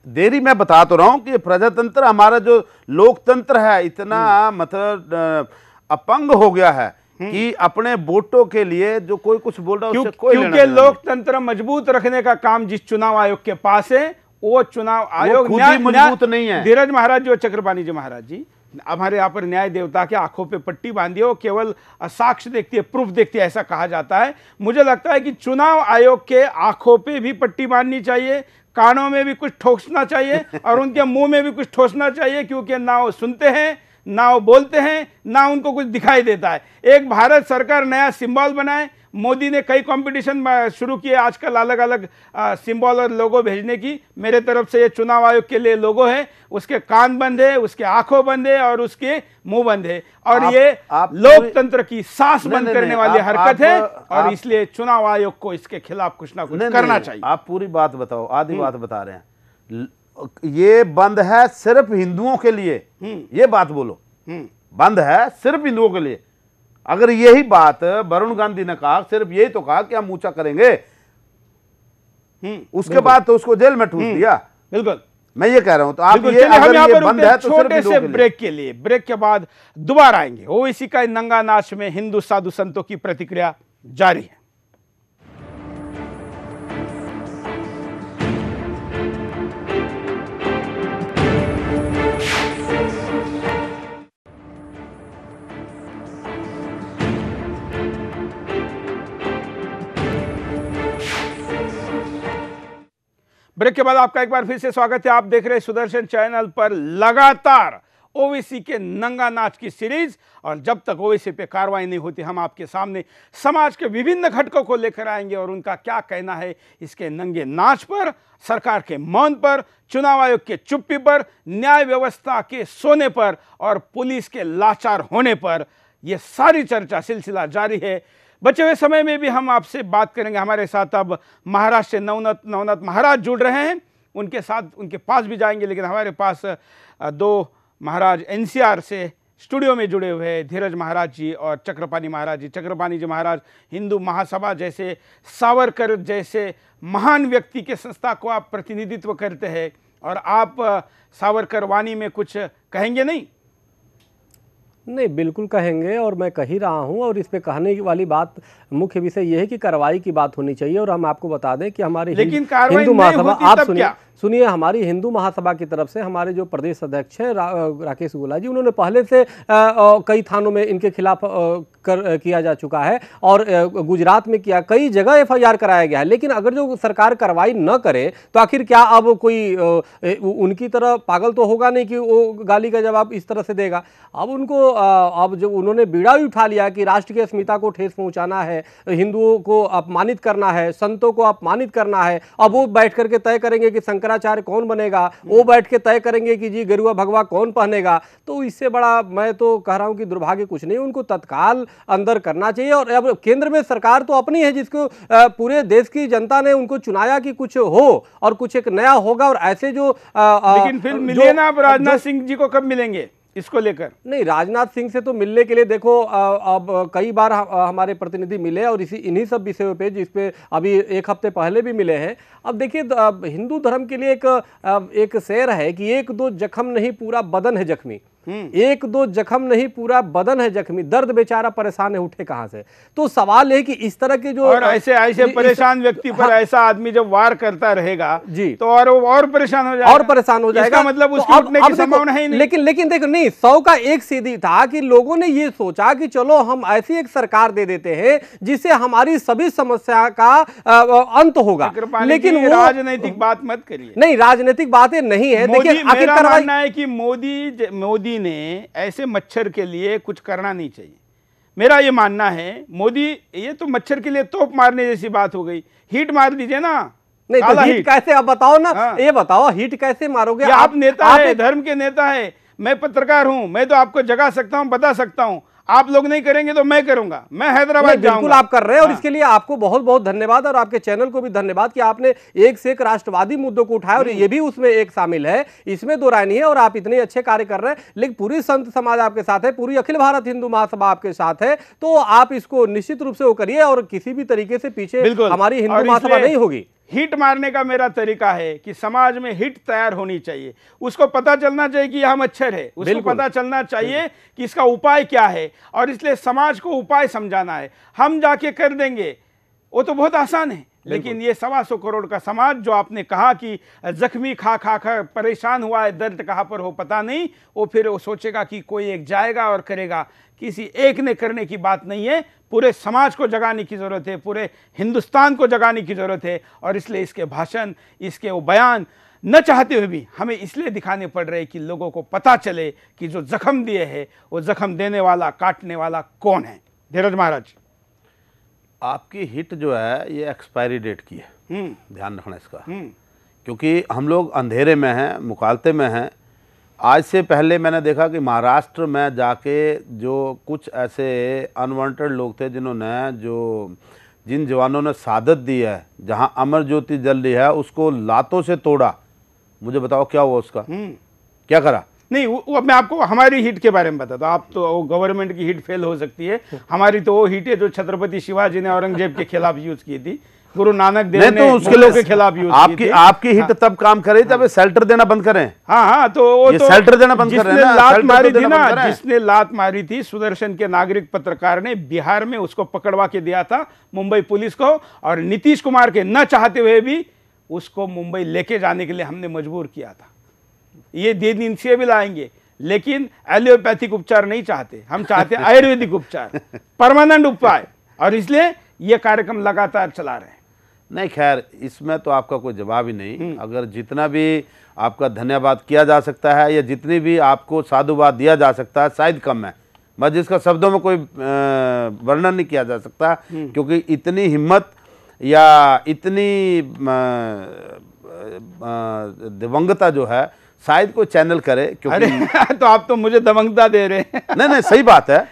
देरी मैं बता तो रहा हूं कि प्रजातंत्र, हमारा जो लोकतंत्र है, इतना मतलब अपंग हो गया है कि अपने वोटों के लिए जो कोई कुछ बोल रहा है उससे कोई लेना क्योंकि लोकतंत्र मजबूत रखने का काम जिस चुनाव आयोग के पास है, वो चुनाव आयोग मजबूत नहीं है। धीरज महाराज जी और चक्रपाणी जी महाराज जी, हमारे यहाँ पर न्याय देवता के आंखों पे पट्टी बांधी हो, केवल साक्ष्य देखती है, प्रूफ देखती है, ऐसा कहा जाता है। मुझे लगता है कि चुनाव आयोग के आंखों पे भी पट्टी बांधनी चाहिए, कानों में भी कुछ ठोसना चाहिए और उनके मुंह में भी कुछ ठोसना चाहिए, क्योंकि ना वो सुनते हैं, ना वो बोलते हैं, ना उनको कुछ दिखाई देता है। एक भारत सरकार नया सिंबल बनाए, मोदी ने कई कंपटीशन शुरू किए आजकल अलग अलग सिंबल और लोगो भेजने की। मेरे तरफ से ये चुनाव आयोग के लिए लोगो है, उसके कान बंद है, उसके आंखों बंद है और उसके मुंह बंद है, और ये लोकतंत्र की सांस बंद करने वाली हरकत है, और इसलिए चुनाव आयोग को इसके खिलाफ कुछ ना कुछ करना चाहिए। आप पूरी बात बताओ, आधी बात बता रहे हैं। ये बंद है सिर्फ हिंदुओं के लिए, ये बात बोलो। बंद है सिर्फ हिंदुओं के लिए। अगर यही बात वरुण गांधी ने कहा, सिर्फ यही तो कहा कि हम ऊंचा करेंगे, उसके बाद तो उसको जेल में ठूस दिया। बिल्कुल, मैं ये कह रहा हूं। तो आप ये हम अगर यहाँ ये पर बंद है तो छोटे से सिर्फ ब्रेक के लिए, ब्रेक के बाद दोबारा आएंगे। ओवैसी का नंगा नाच में हिंदू साधु संतों की प्रतिक्रिया जारी है। ब्रेक के बाद आपका एक बार फिर से स्वागत है। आप देख रहे हैं सुदर्शन चैनल पर लगातार ओवैसी के नंगा नाच की सीरीज, और जब तक ओवैसी पे कार्रवाई नहीं होती हम आपके सामने समाज के विभिन्न घटकों को लेकर आएंगे और उनका क्या कहना है इसके नंगे नाच पर, सरकार के मौन पर, चुनाव आयोग के चुप्पी पर, न्याय व्यवस्था के सोने पर और पुलिस के लाचार होने पर। यह सारी चर्चा सिलसिला जारी है। बचे हुए समय में भी हम आपसे बात करेंगे। हमारे साथ अब महाराष्ट्र से नवनाथ महाराज जुड़ रहे हैं, उनके साथ उनके पास भी जाएंगे, लेकिन हमारे पास दो महाराज एनसीआर से स्टूडियो में जुड़े हुए हैं, धीरज महाराज जी और चक्रपाणी महाराज जी। चक्रपाणी जी महाराज हिंदू महासभा जैसे, सावरकर जैसे महान व्यक्ति के संस्था को आप प्रतिनिधित्व करते हैं, और आप सावरकर वाणी में कुछ कहेंगे? नहीं, बिल्कुल कहेंगे, और मैं कह ही रहा हूं। और इस पे कहने वाली बात, मुख्य विषय यह है कि कार्रवाई की बात होनी चाहिए। और हम आपको बता दें कि हमारी हिंदू महासभा, आप सुनिए, हमारी हिंदू महासभा की तरफ से हमारे जो प्रदेश अध्यक्ष हैं राकेश गोला जी, उन्होंने पहले से कई थानों में इनके खिलाफ किया जा चुका है, और गुजरात में किया, कई जगह एफआईआर कराया गया है। लेकिन अगर जो सरकार कार्रवाई न करे तो आखिर क्या अब कोई उनकी तरह पागल तो होगा नहीं कि वो गाली का जवाब इस तरह से देगा। अब उनको अब जो उन्होंने बीड़ा भी उठा लिया कि राष्ट्र की अस्मिता को ठेस पहुंचाना है, हिंदुओं को अपमानित करना है, संतों को अपमानित करना है। अब वो बैठ करके तय करेंगे कि शंकराचार्य कौन बनेगा, वो बैठ के तय करेंगे कि जी गेरुआ भगवा कौन पहनेगा। तो इससे बड़ा मैं तो कह रहा हूं कि दुर्भाग्य कुछ नहीं, उनको तत्काल अंदर करना चाहिए। और अब केंद्र में सरकार तो अपनी है, जिसको पूरे देश की जनता ने उनको चुनाया कि कुछ हो और कुछ एक नया होगा। और ऐसे जो लेकिन फिर मिले ना, आप राजनाथ सिंह जी को कब मिलेंगे इसको लेकर? नहीं, राजनाथ सिंह से तो मिलने के लिए देखो अब कई बार हमारे प्रतिनिधि मिले, और इन्हीं सब विषयों पे, जिस पे अभी एक हफ्ते पहले भी मिले हैं। अब देखिए, हिंदू धर्म के लिए एक शेर है कि एक दो जख्म नहीं पूरा बदन है जख्मी। एक दो जख्म नहीं पूरा बदन है जख्मी, दर्द बेचारा परेशान है उठे कहां से। तो सवाल है कि इस तरह के जो, और ऐसे परेशान व्यक्ति पर ऐसा आदमी जब वार करता रहेगा जी, तो और परेशान हो जाएगा, और परेशान हो जाएगा। मतलब उसके उठने की संभावना है नहीं। लेकिन देखो, नहीं, 100 का एक सीधी था कि लोगों ने ये सोचा कि चलो हम ऐसी एक सरकार दे देते हैं जिससे हमारी सभी समस्या का अंत होगा। लेकिन वो राजनीतिक बात मत करिए। नहीं, राजनीतिक बातें नहीं है। देखिए, मेरा मानना है कि मोदी ने ऐसे मच्छर के लिए कुछ करना नहीं चाहिए। मेरा ये मानना है, मोदी, ये तो मच्छर के लिए तोप मारने जैसी बात हो गई। हीट मार दीजिए ना। नहीं तो हीट कैसे, आप बताओ ना। हाँ। ये बताओ हीट कैसे मारोगे? आप नेता है, धर्म के नेता है, मैं पत्रकार हूं, मैं तो आपको जगा सकता हूं, बता सकता हूं। आप लोग नहीं करेंगे तो मैं करूंगा, मैं हैदराबाद जाऊंगा। बिल्कुल आप कर रहे हैं, और इसके लिए आपको बहुत बहुत धन्यवाद, और आपके चैनल को भी धन्यवाद कि आपने एक से एक राष्ट्रवादी मुद्दों को उठाया, और ये भी उसमें एक शामिल है, इसमें दो राय नहीं है। और आप इतने अच्छे कार्य कर रहे हैं, लेकिन पूरी संत समाज आपके साथ है, पूरी अखिल भारत हिंदू महासभा आपके साथ है, तो आप इसको निश्चित रूप से वो करिए, और किसी भी तरीके से पीछे हमारी हिंदू महासभा नहीं होगी। हिट मारने का मेरा तरीका है कि समाज में हिट तैयार होनी चाहिए, उसको पता चलना चाहिए कि यह मच्छर है, उसको पता चलना चाहिए कि इसका उपाय क्या है, और इसलिए समाज को उपाय समझाना है। हम जाके कर देंगे वो तो बहुत आसान है, लेकिन ये 125 करोड़ का समाज, जो आपने कहा कि जख्मी खा खा कर परेशान हुआ है, दर्द कहाँ पर हो पता नहीं, वो फिर वो सोचेगा कि कोई एक जाएगा और करेगा। किसी एक ने करने की बात नहीं है, पूरे समाज को जगाने की ज़रूरत है, पूरे हिंदुस्तान को जगाने की ज़रूरत है। और इसलिए इसके भाषण, इसके वो बयान न चाहते हुए भी हमें इसलिए दिखाने पड़ रहे कि लोगों को पता चले कि जो जख्म दिए है वो जख्म देने वाला, काटने वाला कौन है। धीरज महाराज, आपकी हिट जो है ये एक्सपायरी डेट की है, ध्यान रखना इसका, क्योंकि हम लोग अंधेरे में हैं, मुकालते में हैं। आज से पहले मैंने देखा कि महाराष्ट्र में जाके जो कुछ ऐसे अनवांटेड लोग थे जिन जवानों ने शहादत दी है, जहां अमर ज्योति जल रही है, उसको लातों से तोड़ा। मुझे बताओ क्या हुआ उसका, क्या करा? नहीं, वो मैं आपको हमारी हिट के बारे में बताता हूं। आप तो वो गवर्नमेंट की हिट फेल हो सकती है, हमारी तो वो हिट है जो छत्रपति शिवाजी ने औरंगजेब के खिलाफ यूज की थी, गुरु नानक देव ने उसके लिए के खिलाफ यूज आपकी आपकी हिट तब काम करे जब शेल्टर देना बंद करें। हाँ, तो वो ये तो शेल्टर देना बंद कर रहे हैं ना, लात शेल्टर मारी तो थी देना बंद ना, करें। जिसने लात मारी थी सुदर्शन के नागरिक पत्रकार ने बिहार में, उसको पकड़वा के दिया था मुंबई पुलिस को, और नीतीश कुमार के न चाहते हुए भी उसको मुंबई लेके जाने के लिए हमने मजबूर किया था। ये दिन से भी लाएंगे, लेकिन एलोपैथिक उपचार नहीं चाहते, हम चाहते आयुर्वेदिक उपचार, परमानेंट उपाय, और इसलिए ये कार्यक्रम लगातार चला रहे हैं। नहीं, खैर इसमें तो आपका कोई जवाब ही नहीं। अगर जितना भी आपका धन्यवाद किया जा सकता है या जितनी भी आपको साधुवाद दिया जा सकता है, शायद कम है, बस जिसका शब्दों में कोई वर्णन नहीं किया जा सकता, क्योंकि इतनी हिम्मत या इतनी दिवंगता जो है शायद कोई चैनल करे, क्योंकि तो आप तो मुझे दबंगता दे रहे हैं। नहीं, सही बात है,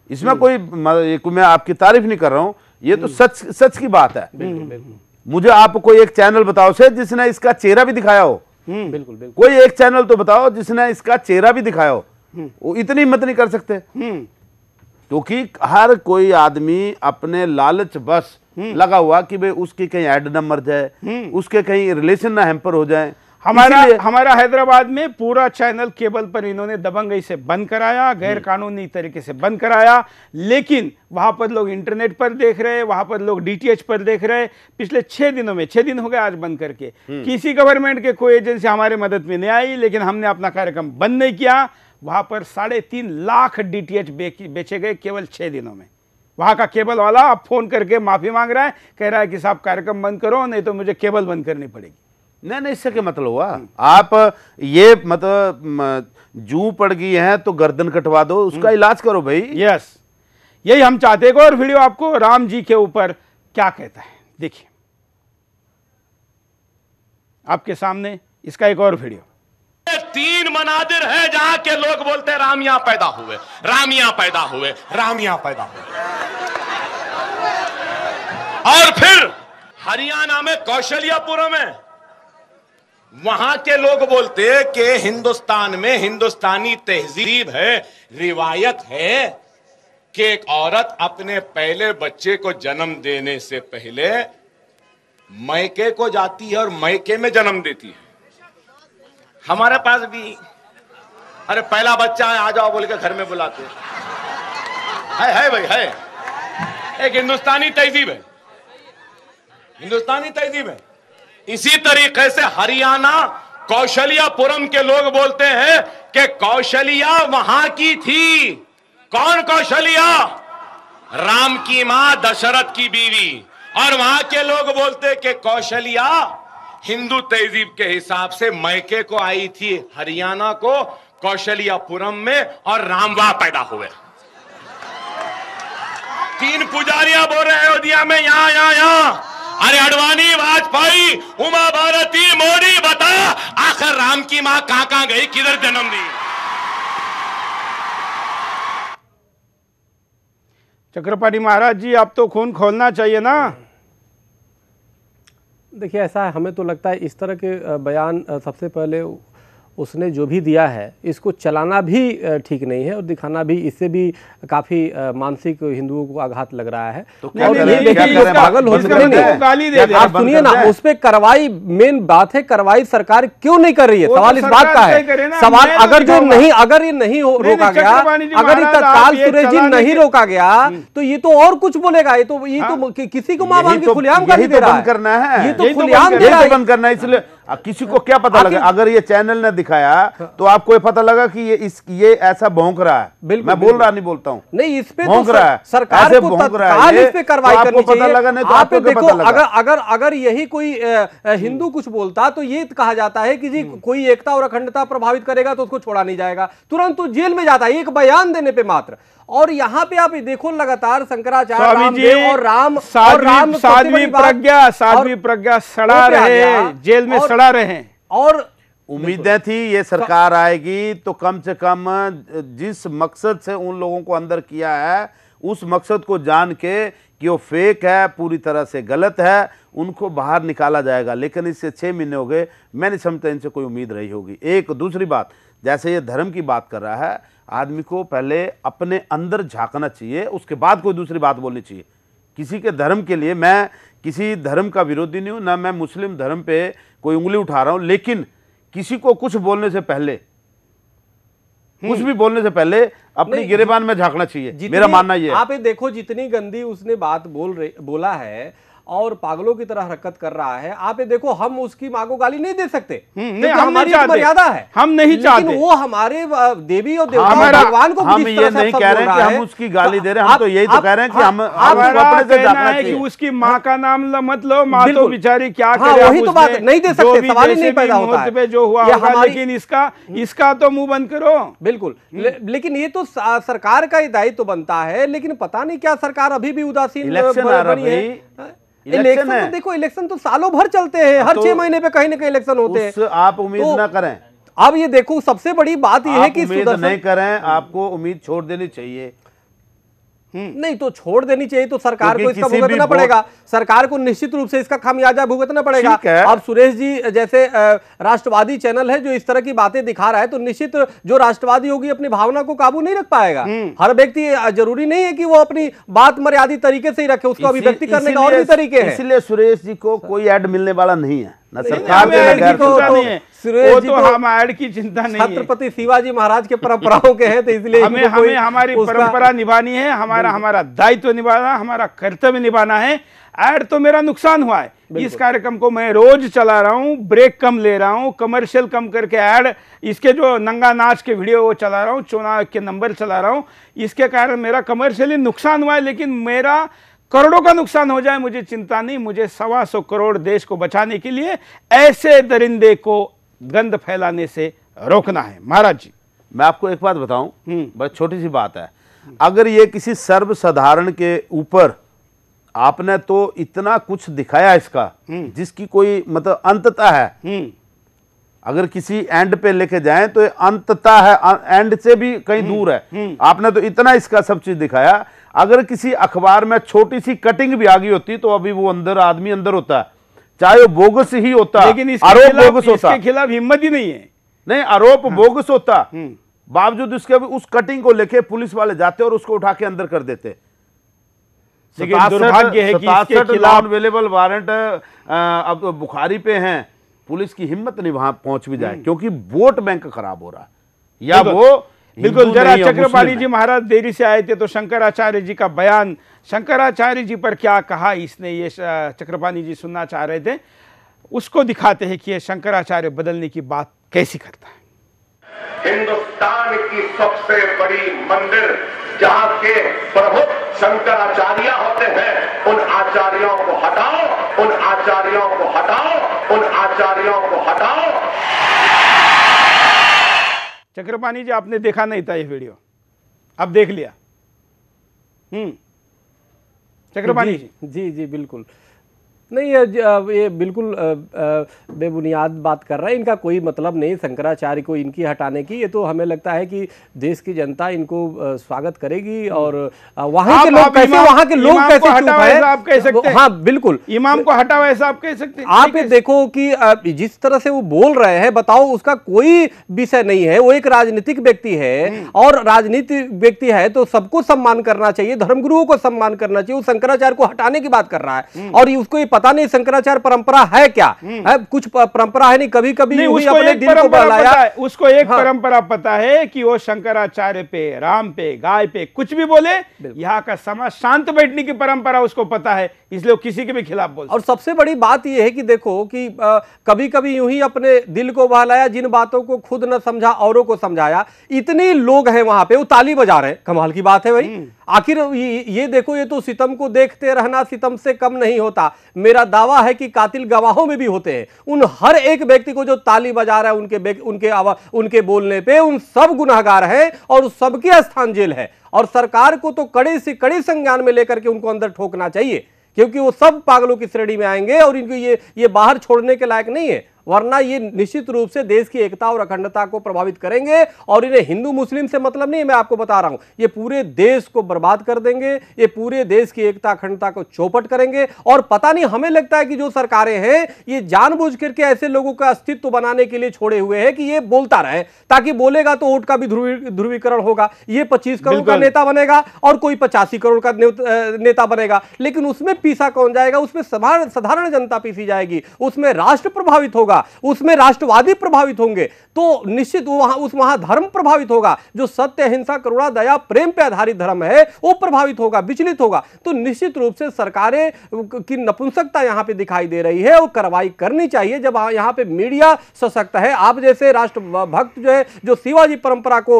इसमें कोई मैं आपकी तारीफ नहीं कर रहा हूं, ये तो सच की बात है। मुझे आप कोई एक चैनल बताओ से जिसने इसका चेहरा भी दिखाया हो, बिल्कुल कोई एक चैनल तो बताओ जिसने इसका चेहरा भी दिखाया हो। वो इतनी हिम्मत नहीं कर सकते, क्योंकि हर कोई आदमी अपने लालच बस लगा हुआ कि भाई उसकी कहीं ऐड न मर जाए, उसके कहीं रिलेशन ना हैम्पर हो जाए। हमारा हैदराबाद में पूरा चैनल केबल पर इन्होंने दबंगई से बंद कराया, गैर कानूनी तरीके से बंद कराया, लेकिन वहां पर लोग इंटरनेट पर देख रहे, वहां पर लोग डीटीएच पर देख रहे। पिछले 6 दिनों में, 6 दिन हो गए आज बंद करके, किसी गवर्नमेंट के कोई एजेंसी हमारे मदद में नहीं आई, लेकिन हमने अपना कार्यक्रम बंद नहीं किया। वहां पर 3.5 लाख डीटीएच बेचे गए केवल 6 दिनों में। वहां का केबल वाला अब फोन करके माफी मांग रहा है, कह रहा है कि साहब कार्यक्रम बंद करो, नहीं तो मुझे केबल बंद करनी पड़ेगी। नहीं, इससे क्या मतलब हुआ? आप ये मतलब जू पड़ गई है तो गर्दन कटवा दो, उसका इलाज करो भाई। यस, यही हम चाहते हैं। और वीडियो आपको राम जी के ऊपर क्या कहता है, देखिए आपके सामने इसका एक और वीडियो। 3 मनादिर है जहां के लोग बोलते हैं राम यहां पैदा हुए, राम यहां पैदा हुए, राम यहां पैदा हुए। और फिर हरियाणा में कौशलियापुरम है, वहां के लोग बोलते हैं कि हिंदुस्तान में हिंदुस्तानी तहजीब है, रिवायत है कि एक औरत अपने पहले बच्चे को जन्म देने से पहले मैके को जाती है और मैके में जन्म देती है। हमारे पास भी अरे पहला बच्चा है, आ जाओ बोल के घर में बुलाते है भाई, है एक हिंदुस्तानी तहजीब है, हिंदुस्तानी तहजीब है। इसी तरीके से हरियाणा कौशलियापुरम के लोग बोलते हैं कि कौशलिया वहां की थी। कौन कौशलिया? राम की मां, दशरथ की बीवी। और वहां के लोग बोलते कि कौशलिया हिंदू तहजीब के हिसाब से मैके को आई थी हरियाणा को कौशलियापुरम में, और राम वहां पैदा हुए। 3 पुजारियां बोल रहे हैं अयोध्या में, यहां। अरे अडवाणी, वाजपेयी, उमा भारती, मोदी, बता आखिर राम की मां कहां गई, किधर जन्म दी? चक्रपाणी महाराज जी, आप तो खून खोलना चाहिए ना। देखिए, ऐसा है, हमें तो लगता है इस तरह के बयान सबसे पहले उसने जो भी दिया है इसको चलाना भी ठीक नहीं है, और दिखाना भी, इससे भी काफ़ी मानसिक हिंदुओं को आघात लग रहा है। तो और ये पागल हो सकते, आप सुनिए ना, उस पर कार्रवाई, मेन बात है कार्रवाई सरकार क्यों नहीं कर रही है, सवाल इस बात का है। सवाल अगर ये नहीं रोका गया, अगर ये तत्काल सुरेश जी नहीं रोका गया, तो ये तो और कुछ बोलेगा। ये तो किसी को मां बाप की खुलेआम कर दे रहा है, करना है, ये तो खुलेआम दे रहा है, बंद करना है। इसलिए किसी को क्या पता लगा, अगर ये चैनल ने दिखाया तो आपको ये पता लगा कि ये ऐसा भौंक रहा है। मैं बोल रहा नहीं, बोलता हूँ नहीं, इस पे भौंक तो रहा है, सरकार को तत्काल इस पे कार्रवाई करनी चाहिए। लगा नहीं तो आप आपको देखो, पता लगा। अगर यही कोई हिंदू कुछ बोलता तो ये कहा जाता है कि जी कोई एकता और अखंडता प्रभावित करेगा तो उसको छोड़ा नहीं जाएगा, तुरंत तो जेल में जाता है एक बयान देने पे मात्र। और यहाँ पे आप देखो लगातार शंकराचार्य स्वामी जी रामदेव और राम सबसे साध्वी बड़ी बात- प्रज्ञा सड़ा वो पे आ रहे, गया। जेल में और- सड़ा रहे। और उम्मीदें थी ये सरकार आएगी तो कम से कम जिस मकसद से उन लोगों को अंदर किया है उस मकसद को जान के कि वो फेक है, पूरी तरह से गलत है, उनको बाहर निकाला जाएगा। लेकिन इससे 6 महीने हो गए, मैं नहीं समझता इनसे कोई उम्मीद रही होगी। एक दूसरी बात, जैसे ये धर्म की बात कर रहा है, आदमी को पहले अपने अंदर झांकना चाहिए, उसके बाद कोई दूसरी बात बोलनी चाहिए। किसी के धर्म के लिए, मैं किसी धर्म का विरोधी नहीं हूँ, ना मैं मुस्लिम धर्म पे कोई उंगली उठा रहा हूँ, लेकिन किसी को कुछ बोलने से पहले, कुछ भी बोलने से पहले अपनी गिरेबान में झांकना चाहिए, मेरा मानना ये है। आप ये देखो जितनी गंदी उसने बात बोला है और पागलों की तरह हरकत कर रहा है, आप ये देखो हम उसकी मां को गाली नहीं दे सकते, नहीं, क्योंकि हम हमारी नहीं चाहते। मर्यादा है, हम नहीं चाहते। लेकिन वो हमारे देवी और देवता हमारा- भगवान को हम जिस ये तरह से नहीं सब कह बोल रहे रहा कि हम है, उसकी गाली दे रहे हैं, हम तो यही तो कह रहे हैं कि हम हमारा अपने से कहना झांकना है कि चाहिए। उसकी माँ का नाम मत लो, माँ तो बिल्कुल। बेचारी क्या हाँ, करे। वही अब तो बात उसने नहीं दे सकते, जो भी सवाल ही जैसे नहीं पैदा भी होता मुहूर्त है। पे जो हुआ ये होगा, हमारी- लेकिन इसका तो मुंह बंद करो। बिल्कुल। लेकिन ये तो सरकार का ही दायित्व बनता है, लेकिन पता नहीं क्या सरकार अभी भी उदासीन इलेक्शन आ रहा बनी है। भाई, इलेक्शन है। तो देखो, इलेक्शन तो सालों भर चलते हैं, हर तो 6 महीने पे कहीं ना कहीं इलेक्शन होते हैं। आप उम्मीद तो ना करें, अब ये देखो सबसे बड़ी बात यह है आप कि उम्मीद सुदर्शन नहीं करें, आपको उम्मीद छोड़ देनी चाहिए। नहीं तो छोड़ देनी चाहिए, तो सरकार को क्योंकि इसका किसी भुगतना भी पड़ेगा, सरकार को निश्चित रूप से इसका खामियाजा भुगतना पड़ेगा। ठीक है। अब सुरेश जी जैसे राष्ट्रवादी चैनल है जो इस तरह की बातें दिखा रहा है, तो निश्चित जो राष्ट्रवादी होगी अपनी भावना को काबू नहीं रख पाएगा। हर व्यक्ति जरूरी नहीं है कि वो अपनी बात मर्यादित तरीके से ही रखे, उसको अभिव्यक्ति करने का और भी तरीके हैं। इसलिए सुरेश जी को कोई ऐड मिलने वाला नहीं है, ना नहीं, सरकार हमें के, ना ऐड की गैर चिंता सरकार नहीं के। है, सुरेश वो जी तो तो हम ऐड की चिंता नहीं है। छत्रपति शिवाजी महाराज के परंपराओं के हैं, तो इसलिए हमें इनको कोई हमारी उसका- परंपरा निभानी है, हमारा दायित्व निभाना, हमारा कर्तव्य निभाना है। ऐड तो मेरा नुकसान हुआ है, इस कार्यक्रम को मैं रोज चला रहा हूं, ब्रेक कम ले रहा हूं, कमर्शियल कम करके ऐड, इसके जो नंगा नाच के वीडियो वो चला रहा हूं, चुनाव के नंबर चला रहा हूं, इसके कारण मेरा कमर्शियली नुकसान हुआ है। लेकिन मेरा करोड़ों का नुकसान हो जाए मुझे चिंता नहीं। मुझे 125 करोड़ देश को बचाने के लिए ऐसे दरिंदे को गंद फैलाने से रोकना है। महाराज जी, मैं आपको एक बात बताऊं, बस छोटी सी बात है, अगर ये किसी सर्वसाधारण के ऊपर आपने तो इतना कुछ दिखाया इसका जिसकी कोई मतलब अंततः है, अगर किसी एंड पे लेके जाएं तो ये अंततः है, एंड से भी कहीं दूर है। आपने तो इतना इसका सब चीज दिखाया, अगर किसी अखबार में छोटी सी कटिंग भी आ गई होती तो अभी वो अंदर आदमी अंदर होता है, चाहे वो बोगस ही होता, लेकिन आरोप बोगस होता, इसके खिलाफ हिम्मत ही नहीं है। नहीं आरोप बोगस होता, बावजूद उसके भी उस कटिंग को लेके पुलिस वाले जाते और उसको उठा के अंदर कर देते। लेकिन दुर्भाग्य है कि इसके खिलाफ अवेलेबल वारंट अब बुखारी पे हैं, पुलिस की हिम्मत नहीं वहां पहुंच भी जाए, क्योंकि वोट बैंक खराब हो रहा है, या बिल्कुल। वो बिल्कुल। हिंदू जरा नहीं है, चक्रपाणी मुस्लिम जी है। महाराज देरी से आए थे तो शंकराचार्य जी का बयान, शंकराचार्य जी पर क्या कहा इसने, ये चक्रपाणी जी सुनना चाह रहे थे, उसको दिखाते हैं कि ये शंकराचार्य बदलने की बात कैसी करता है। हिंदुस्तान की सबसे बड़ी मंदिर जहां के प्रमुख शंकराचार्य होते हैं, उन आचार्यों को हटाओ, उन आचार्यों को हटाओ, उन आचार्यों को हटाओ। चक्रपाणी जी, आपने देखा नहीं था ये वीडियो, अब देख लिया। चक्रपाणी जी, जी जी बिल्कुल नहीं, ये बिल्कुल बेबुनियाद बात कर रहा है, इनका कोई मतलब नहीं शंकराचार्य को इनकी हटाने की। ये तो हमें लगता है कि देश की जनता इनको स्वागत करेगी, और वहाँ के लोग कैसे, वहाँ के लोग कैसे चुप है, आप कह सकते हैं। हाँ बिल्कुल, इमाम को हटाओ ऐसा आप कह सकते हैं। आप ये देखो कि जिस तरह से वो बोल रहे हैं, बताओ उसका कोई विषय नहीं है, वो एक राजनीतिक व्यक्ति है, और राजनीतिक व्यक्ति है तो सबको सम्मान करना चाहिए, धर्मगुरुओं को सम्मान करना चाहिए। वो शंकराचार्य को हटाने की बात कर रहा है, और उसको ये पता नहीं शंकराचार्य परंपरा है क्या है, कुछ परंपरा है नहीं, कभी कभी उसको अपने एक दिल को परंपरा बहलाया। पता है, उसको एक हाँ। परंपरा पता है कि वो शंकराचार्य पे, राम पे, गाय पे कुछ भी बोले, यहाँ का समाज शांत बैठने की परंपरा उसको पता है, इसलिए वो किसी के भी खिलाफ बोलता है। और सबसे बड़ी बात यह है कि देखो कि कभी कभी यूं ही अपने दिल को बहलाया, जिन बातों को खुद न समझा औरों को समझाया। इतने लोग हैं वहां पे, वो ताली बजा रहे हैं, कमाल की बात है भाई। आखिर ये देखो, ये तो सितम को देखते रहना सितम से कम नहीं होता। मेरा दावा है कि कातिल गवाहों में भी होते हैं। उन हर एक व्यक्ति को जो ताली बजा रहा है उनके बोलने पे, उन सब गुनहगार हैं और उस सबके स्थान जेल है। और सरकार को तो कड़े से कड़े संज्ञान में लेकर के उनको अंदर ठोकना चाहिए, क्योंकि वो सब पागलों की श्रेणी में आएंगे और इनको ये बाहर छोड़ने के लायक नहीं है, वरना ये निश्चित रूप से देश की एकता और अखंडता को प्रभावित करेंगे। और इन्हें हिंदू मुस्लिम से मतलब नहीं है, मैं आपको बता रहा हूं, ये पूरे देश को बर्बाद कर देंगे, ये पूरे देश की एकता अखंडता को चौपट करेंगे। और पता नहीं, हमें लगता है कि जो सरकारें हैं ये जानबूझ करके ऐसे लोगों का अस्तित्व बनाने के लिए छोड़े हुए हैं कि ये बोलता रहे, ताकि बोलेगा तो वोट का भी ध्रुवीकरण होगा, ये 25 करोड़ का नेता बनेगा और कोई 85 करोड़ का नेता बनेगा। लेकिन उसमें पीसा कौन जाएगा? उसमें साधारण जनता पीसी जाएगी, उसमें राष्ट्र प्रभावित होगा, उसमें राष्ट्रवादी प्रभावित होंगे, तो निश्चित वहां धर्म प्रभावित होगा। जो सत्य, अहिंसा, करुणा, दया, प्रेम पे आधारित धर्म है वो प्रभावित होगा, विचलित होगा। तो निश्चित रूप से सरकारें की नपुंसकता यहां पे दिखाई दे रही है और कार्रवाई करनी चाहिए जब यहां पे मीडिया सशक्त है। आप जैसे राष्ट्रभक्त जो है, जो शिवाजी परंपरा को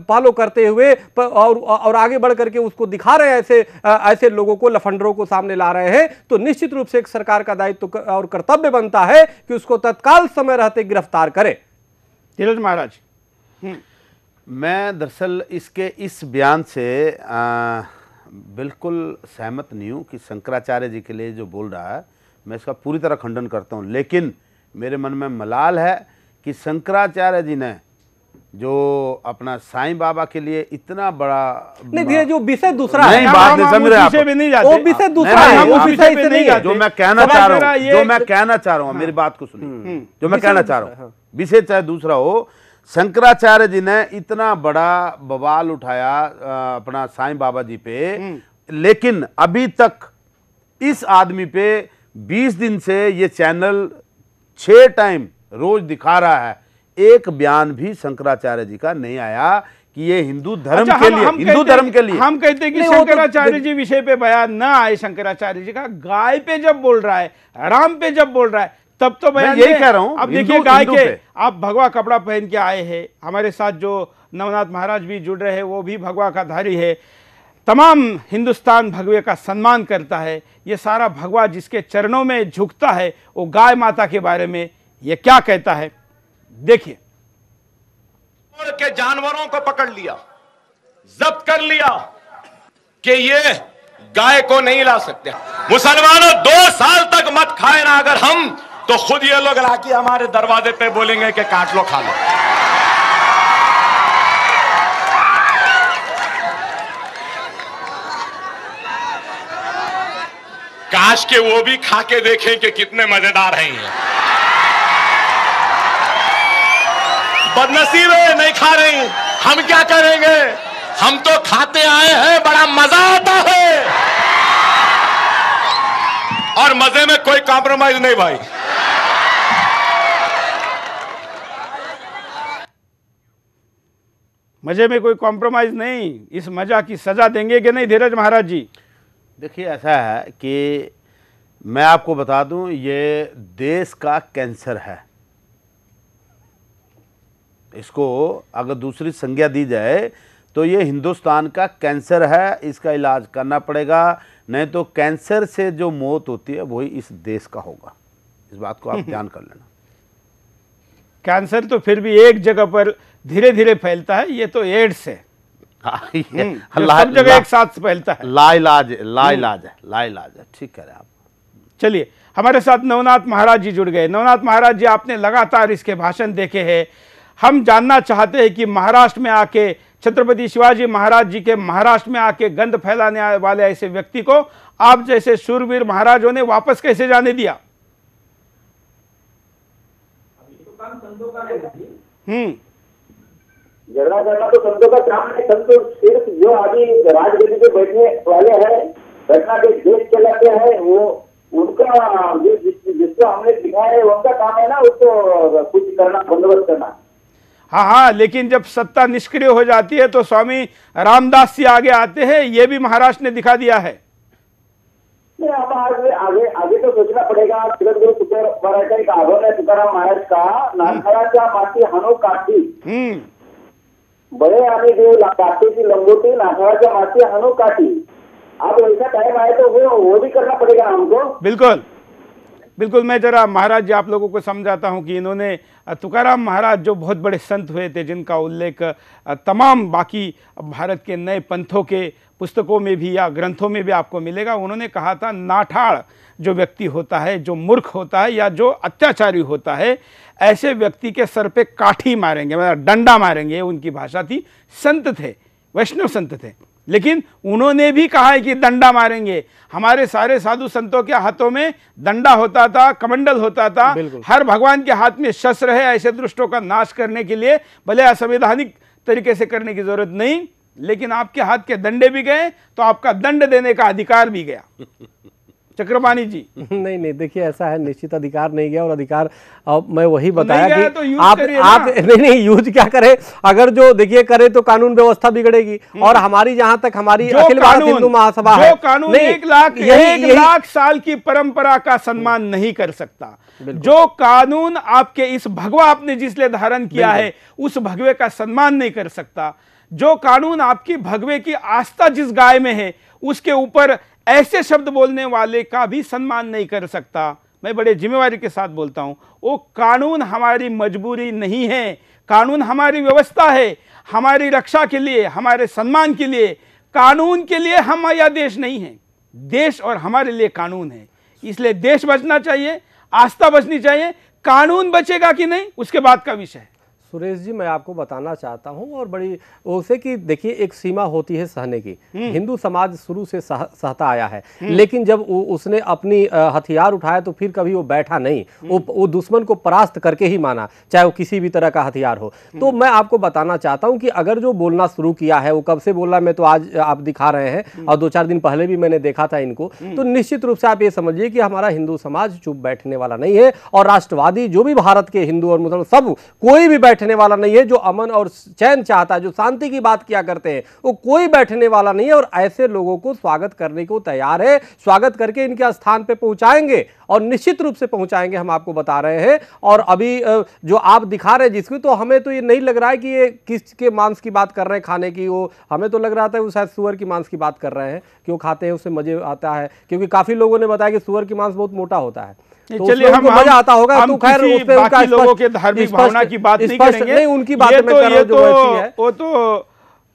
फॉलो करते हुए और आगे बढ़ करके उसको दिखा रहे हैं, ऐसे लोगों को, लफंडरों को सामने ला रहे हैं, तो निश्चित रूप से एक सरकार का दायित्व और कर्तव्य बनता है कि उसको तत्काल समय रहते गिरफ्तार करे। धीरज महाराज, मैं दरअसल इसके इस बयान से बिल्कुल सहमत नहीं हूँ कि शंकराचार्य जी के लिए जो बोल रहा है, मैं इसका पूरी तरह खंडन करता हूँ। लेकिन मेरे मन में मलाल है कि शंकराचार्य जी ने जो अपना साईं बाबा के लिए इतना बड़ा नहीं, जो विषय दूसरा है, बात नहीं समझ रहे आप, वो विषय दूसरा है, वो विषय से नहीं है। जो मैं कहना चाह रहा हूँ, मेरी बात को सुनिए, जो मैं कहना चाह रहा हूँ, विषय चाहे दूसरा हो, शंकराचार्य जी ने इतना बड़ा बवाल उठाया अपना साईं बाबा जी पे, लेकिन अभी तक इस आदमी पे 20 दिन से ये चैनल 6 टाइम रोज दिखा रहा है, एक बयान भी शंकराचार्य जी का नहीं आया कि ये हिंदू धर्म के लिए, हिंदू धर्म के लिए। हम कहते हैं कि शंकराचार्य जी विषय पे बयान ना आए शंकराचार्य जी का, गाय पे जब बोल रहा है, राम पे जब बोल रहा है, तब तो बयान यही कह रहा हूं। अब देखिए, गाय के आप भगवा कपड़ा पहन के आए हैं, हमारे साथ जो नवनाथ महाराज भी जुड़ रहे हैं वो भी भगवा का धारी है, तमाम हिंदुस्तान भगवे का सम्मान करता है। ये सारा भगवा जिसके चरणों में झुकता है, वो गाय माता के बारे में ये क्या कहता है, देखिए। के जानवरों को पकड़ लिया, जब्त कर लिया कि ये गाय को नहीं ला सकते। मुसलमानों, 2 साल तक मत खाए ना अगर हम, तो खुद ये लोग लाके हमारे दरवाजे पे बोलेंगे कि काट लो, खा लो। काश के वो भी खा के देखें कि कितने मजेदार हैं ये। बदनसीब है, नहीं खा रही, हम क्या करेंगे? हम तो खाते आए हैं, बड़ा मजा आता है, और मजे में कोई कॉम्प्रोमाइज नहीं भाई। मजे में कोई कॉम्प्रोमाइज नहीं, इस मजा की सजा देंगे कि नहीं धीरज महाराज जी? देखिए, ऐसा है कि मैं आपको बता दूं, ये देश का कैंसर है। इसको अगर दूसरी संज्ञा दी जाए तो ये हिंदुस्तान का कैंसर है, इसका इलाज करना पड़ेगा, नहीं तो कैंसर से जो मौत होती है वही इस देश का होगा। इस बात को आप ध्यान कर लेना। कैंसर तो फिर भी एक जगह पर धीरे धीरे फैलता है, ये तो एड्स है, सब जगह एक साथ फैलता है, लाइलाज है। ठीक कह रहे हैं आप। चलिए, हमारे साथ नवनाथ महाराज जी जुड़ गए। नवनाथ महाराज जी, आपने लगातार इसके भाषण देखे हैं, हम जानना चाहते हैं कि महाराष्ट्र में आके, छत्रपति शिवाजी महाराज जी के महाराष्ट्र में आके गंध फैलाने वाले ऐसे व्यक्ति को आप जैसे शूरवीर महाराजों ने वापस कैसे जाने दिया? झगड़ा करना तो संतों का काम है। संत सिर्फ जो अभी राजगद्दी पे बैठने वाले हैं, बैठना के देश चलाते हैं, वो उनका जिसको हमने दिखाया है उनका काम है ना, उसको कुछ करना, बंदोबस्त करना। हाँ, लेकिन जब सत्ता निष्क्रिय हो जाती है तो स्वामी रामदास जी आगे आते हैं, ये भी महाराष्ट्र ने दिखा दिया है। अब आगे तो सोचना पड़ेगा। तुकाराम महाराज का नानखळाच्या माती हाणो काठी, बड़े आने जो काटे की लंगोटी, नानखळाच्या माती हाणो काठी। अब ऐसा टाइम आए तो वो भी करना पड़ेगा हमको। बिल्कुल। बिल्कुल। मैं जरा महाराज जी आप लोगों को समझाता हूं कि इन्होंने तुकाराम महाराज जो बहुत बड़े संत हुए थे, जिनका उल्लेख तमाम बाकी भारत के नए पंथों के पुस्तकों में भी या ग्रंथों में भी आपको मिलेगा। उन्होंने कहा था नाठाड़ जो व्यक्ति होता है, जो मूर्ख होता है या जो अत्याचारी होता है, ऐसे व्यक्ति के सर पे काठी मारेंगे, मतलब डंडा मारेंगे। उनकी भाषा थी। संत थे, वैष्णव संत थे, लेकिन उन्होंने भी कहा है कि डंडा मारेंगे। हमारे सारे साधु संतों के हाथों में डंडा होता था, कमंडल होता था। हर भगवान के हाथ में शस्त्र है ऐसे दुष्टों का नाश करने के लिए। भले असंवैधानिक तरीके से करने की जरूरत नहीं, लेकिन आपके हाथ के डंडे भी गए तो आपका दंड देने का अधिकार भी गया। चक्रपाणी जी नहीं नहीं, देखिए ऐसा है, निश्चित अधिकार नहीं गया। और अधिकार मैं वही बताया कि तो आप नहीं यूज क्या करें, अगर जो देखिए करे तो कानून व्यवस्था बिगड़ेगी। और हमारी जहां तक हमारी अखिल भारत हिंदू महासभा है, कानून 1 लाख साल की परंपरा का सम्मान नहीं कर सकता। जो कानून आपके इस भगवा आपने जिसलिए धारण किया है उस भगवे का सम्मान नहीं कर सकता। जो कानून आपकी भगवे की आस्था जिस गाय में है उसके ऊपर ऐसे शब्द बोलने वाले का भी सम्मान नहीं कर सकता। मैं बड़े जिम्मेवारी के साथ बोलता हूं, वो कानून हमारी मजबूरी नहीं है, कानून हमारी व्यवस्था है, हमारी रक्षा के लिए, हमारे सम्मान के लिए। कानून के लिए हम या देश नहीं है, देश और हमारे लिए कानून है। इसलिए देश बचना चाहिए, आस्था बचनी चाहिए। कानून बचेगा कि नहीं उसके बाद का विषय है। सुरेश जी, मैं आपको बताना चाहता हूं और बड़ी उसे कि देखिए एक सीमा होती है सहने की। हिंदू समाज शुरू से सहता आया है, लेकिन जब उसने अपनी हथियार उठाया तो फिर कभी वो बैठा नहीं। वो दुश्मन को परास्त करके ही माना, चाहे वो किसी भी तरह का हथियार हो। तो मैं आपको बताना चाहता हूं कि अगर जो बोलना शुरू किया है वो कब से बोल रहा है, मैं तो आज आप दिखा रहे हैं और 2-4 दिन पहले भी मैंने देखा था इनको, तो निश्चित रूप से आप ये समझिए कि हमारा हिंदू समाज चुप बैठने वाला नहीं है। और राष्ट्रवादी जो भी भारत के हिंदू और मुसलमान सब कोई भी बैठने वाला नहीं है। जो अमन और चैन चाहता है, जो शांति की बात किया करते हैं, वो कोई बैठने वाला नहीं है। और ऐसे लोगों को स्वागत करने को तैयार है, स्वागत करके इनके स्थान पे पहुंचाएंगे और निश्चित रूप से पहुंचाएंगे, हम आपको बता रहे हैं। और अभी जो आप दिखा रहे हैं जिसकी, तो हमें तो ये नहीं लग रहा है कि ये किसके मांस की बात कर रहे हैं खाने की। वो हमें तो लग रहा था वो शायद सुअर की मांस की बात कर रहे हैं, क्यों खाते हैं उससे मजे आता है, क्योंकि काफी लोगों ने बताया कि सुअर की मांस बहुत मोटा होता है। तो चलिए हम मजा आता होगा। तो खैर उस पे बाकी लोगों के धार्मिक भावना की बात नहीं करेंगे। नहीं, उनकी बात मैं कर रहा हूं जो वैसी है। वो तो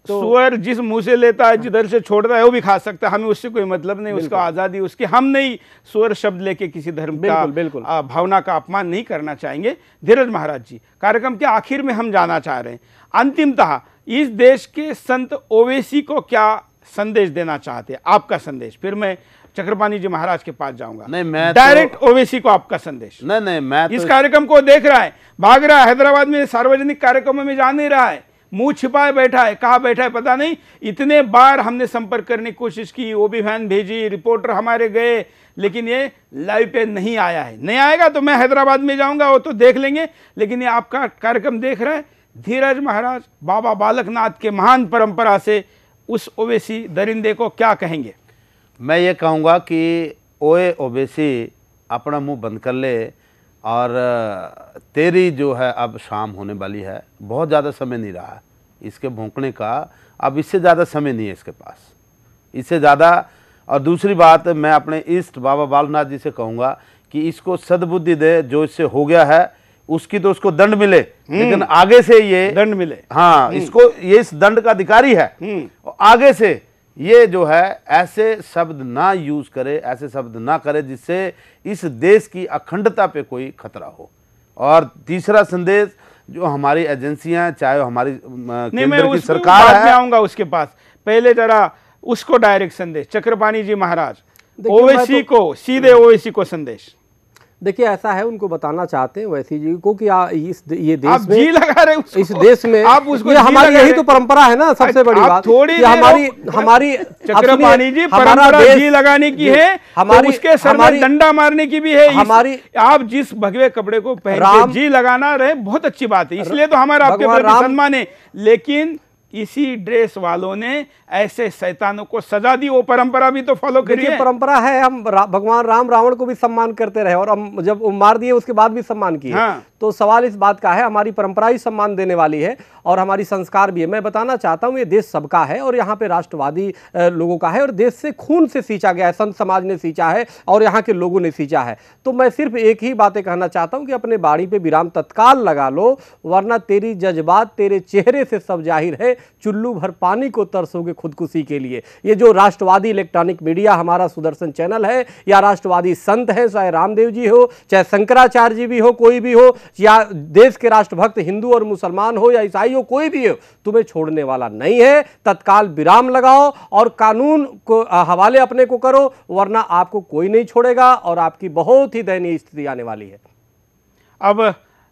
सुअर जिस मुंह से लेता है, जिधर से छोड़ता है वो भी खा सकता है, हमें उससे कोई मतलब नहीं, उसका आजादी उसकी। हम नहीं सुअर शब्द लेके किसी धर्म का भावना का अपमान नहीं करना चाहेंगे। धीरज महाराज जी, कार्यक्रम के आखिर में हम जाना चाह रहे हैं, अंतिमतः इस देश के संत ओवैसी को क्या संदेश देना चाहते हैं, आपका संदेश। फिर मैं चक्रपाणी जी महाराज के पास जाऊंगा। नहीं, मैं डायरेक्ट ओवैसी को आपका संदेश। नहीं, मैं इस कार्यक्रम को देख रहा है, भाग रहा है, हैदराबाद में सार्वजनिक कार्यक्रमों में जा नहीं रहा है, मुंह छिपाए बैठा है, कहाँ बैठा है पता नहीं। इतने बार हमने संपर्क करने की कोशिश की, वो भी वैन भेजी, रिपोर्टर हमारे गए, लेकिन ये लाइव पे नहीं आया है। नहीं आएगा तो मैं हैदराबाद में जाऊंगा, वो तो देख लेंगे। लेकिन ये आपका कार्यक्रम देख रहे हैं। धीरज महाराज, बाबा बालकनाथ के महान परंपरा से उस ओवैसी दरिंदे को क्या कहेंगे? मैं ये कहूँगा कि ओए ओवैसी अपना मुंह बंद कर ले, और तेरी जो है अब शाम होने वाली है, बहुत ज़्यादा समय नहीं रहा है इसके भौंकने का, अब इससे ज़्यादा समय नहीं है इसके पास, इससे ज़्यादा। और दूसरी बात, मैं अपने इष्ट बाबा बालकनाथ जी से कहूँगा कि इसको सद्बुद्धि दे, जो इससे हो गया है उसकी तो उसको दंड मिले, लेकिन आगे से ये दंड मिले। हाँ, इसको ये इस दंड का अधिकारी है, आगे से ये जो है ऐसे शब्द ना यूज करे, ऐसे शब्द ना करे जिससे इस देश की अखंडता पे कोई खतरा हो। और तीसरा संदेश, जो हमारी एजेंसियां, चाहे हमारी केंद्र की सरकार है, मैं आऊंगा उसके पास, पहले जरा उसको डायरेक्ट संदेश। चक्रपाणी जी महाराज, ओवैसी को, सीधे ओवैसी को संदेश। देखिए ऐसा है, उनको बताना चाहते हैं वैसी जी को कि ये देश आप में जी लगा रहे हैं इस देश में आप उसको, ये हमारी यही तो परंपरा है ना। सबसे बड़ी बात थोड़ी हमारी चक्रपाणी जी, परंपरा जी लगाने की है, हमारी उसके सर में डंडा मारने की भी है। हमारी आप जिस भगवे कपड़े को पहन के जी लगाना रहे, बहुत अच्छी बात है, इसलिए तो हमारा आपके प्रति सम्मान है। लेकिन इसी ड्रेस वालों ने ऐसे शैतानों को सजा दी, वो परंपरा भी तो फॉलो करिए। परंपरा है, हम भगवान राम रावण को भी सम्मान करते रहे, और हम जब मार दिए उसके बाद भी सम्मान किए। तो सवाल इस बात का है, हमारी परंपरा ही सम्मान देने वाली है और हमारी संस्कार भी है। मैं बताना चाहता हूँ ये देश सबका है और यहाँ पे राष्ट्रवादी लोगों का है और देश से खून से सींचा गया है, संत समाज ने सींचा है और यहाँ के लोगों ने सींचा है। तो मैं सिर्फ एक ही बातें कहना चाहता हूँ कि अपने बाड़ी पे विराम तत्काल लगा लो, वरना तेरी जज्बात तेरे चेहरे से सब जाहिर है, चुल्लू भर पानी को तरसोगे खुदकुशी के लिए। ये जो राष्ट्रवादी इलेक्ट्रॉनिक मीडिया हमारा सुदर्शन चैनल है या राष्ट्रवादी संत है, चाहे रामदेव जी हो, चाहे शंकराचार्य जी भी हो, कोई भी हो, या देश के राष्ट्रभक्त हिंदू और मुसलमान हो या ईसाई हो, कोई भी हो, तुम्हें छोड़ने वाला नहीं है। तत्काल विराम लगाओ और कानून को हवाले अपने को करो, वरना आपको कोई नहीं छोड़ेगा और आपकी बहुत ही दयनीय स्थिति आने वाली है। अब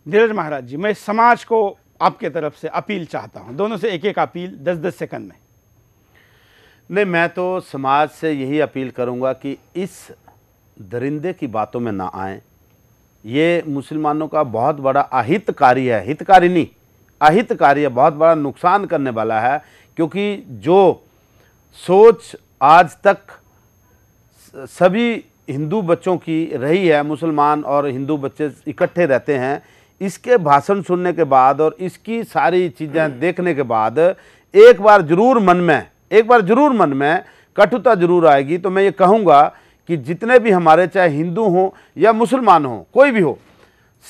धीरज महाराज जी, मैं समाज को आपके तरफ से अपील चाहता हूं, दोनों से एक एक अपील 10-10 सेकंड में। नहीं, मैं तो समाज से यही अपील करूंगा कि इस दरिंदे की बातों में ना आएं। ये मुसलमानों का बहुत बड़ा अहितकारी है, हितकारी नहीं, अहितकारी है, बहुत बड़ा नुकसान करने वाला है। क्योंकि जो सोच आज तक सभी हिंदू बच्चों की रही है, मुसलमान और हिंदू बच्चे इकट्ठे रहते हैं, इसके भाषण सुनने के बाद और इसकी सारी चीज़ें देखने के बाद एक बार जरूर मन में कटुता जरूर आएगी। तो मैं ये कहूँगा कि जितने भी हमारे, चाहे हिंदू हों या मुसलमान हों, कोई भी हो,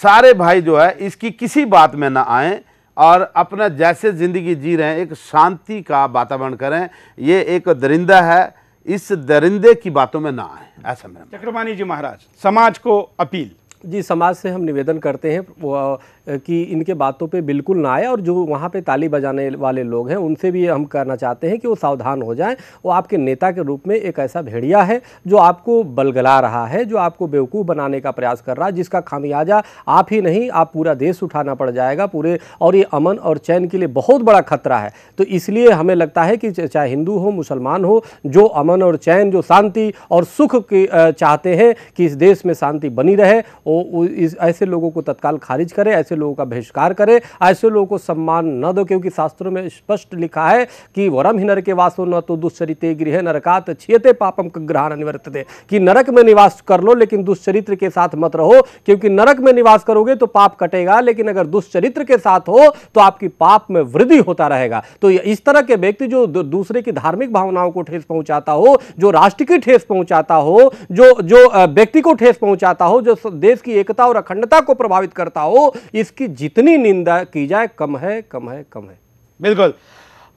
सारे भाई जो है इसकी किसी बात में ना आएं और अपना जैसे ज़िंदगी जी रहे हैं एक शांति का वातावरण करें। ये एक दरिंदा है, इस दरिंदे की बातों में ना आएं, ऐसा मेरा। चक्रपाणी जी महाराज, समाज को अपील। जी, समाज से हम निवेदन करते हैं कि इनके बातों पे बिल्कुल ना आए और जो वहाँ पे ताली बजाने वाले लोग हैं उनसे भी हम कहना चाहते हैं कि वो सावधान हो जाएं। वो आपके नेता के रूप में एक ऐसा भेड़िया है जो आपको बलगला रहा है, जो आपको बेवकूफ़ बनाने का प्रयास कर रहा है, जिसका खामियाजा आप ही नहीं, आप पूरा देश उठाना पड़ जाएगा पूरे, और ये अमन और चैन के लिए बहुत बड़ा खतरा है। तो इसलिए हमें लगता है कि चाहे हिंदू हो, मुसलमान हो, जो अमन और चैन, जो शांति और सुख की चाहते हैं कि इस देश में शांति बनी रहे, ऐसे लोगों को तत्काल खारिज करे, ऐसे लोगों का बहिष्कार करे, ऐसे लोगों को सम्मान न दो। क्योंकि शास्त्रों में स्पष्ट लिखा है कि वरम ही नरके वासो न तो दुश्चरिते गृह नरकात छियते पापम ग्रहण निवर्तते, कि नरक में निवास कर लो लेकिन दुश्चरित्र के साथ मत रहो। क्योंकि नरक में निवास करोगे तो पाप कटेगा, लेकिन अगर दुश्चरित्र के साथ हो तो आपकी पाप में वृद्धि होता रहेगा। तो इस तरह के व्यक्ति जो दूसरे की धार्मिक भावनाओं को ठेस पहुंचाता हो, जो राष्ट्र की ठेस पहुंचाता हो, जो व्यक्ति को ठेस पहुंचाता हो, जो देश की एकता और अखंडता को प्रभावित करता हो, इसकी जितनी निंदा की जाए कम है, कम है, कम है। बिल्कुल।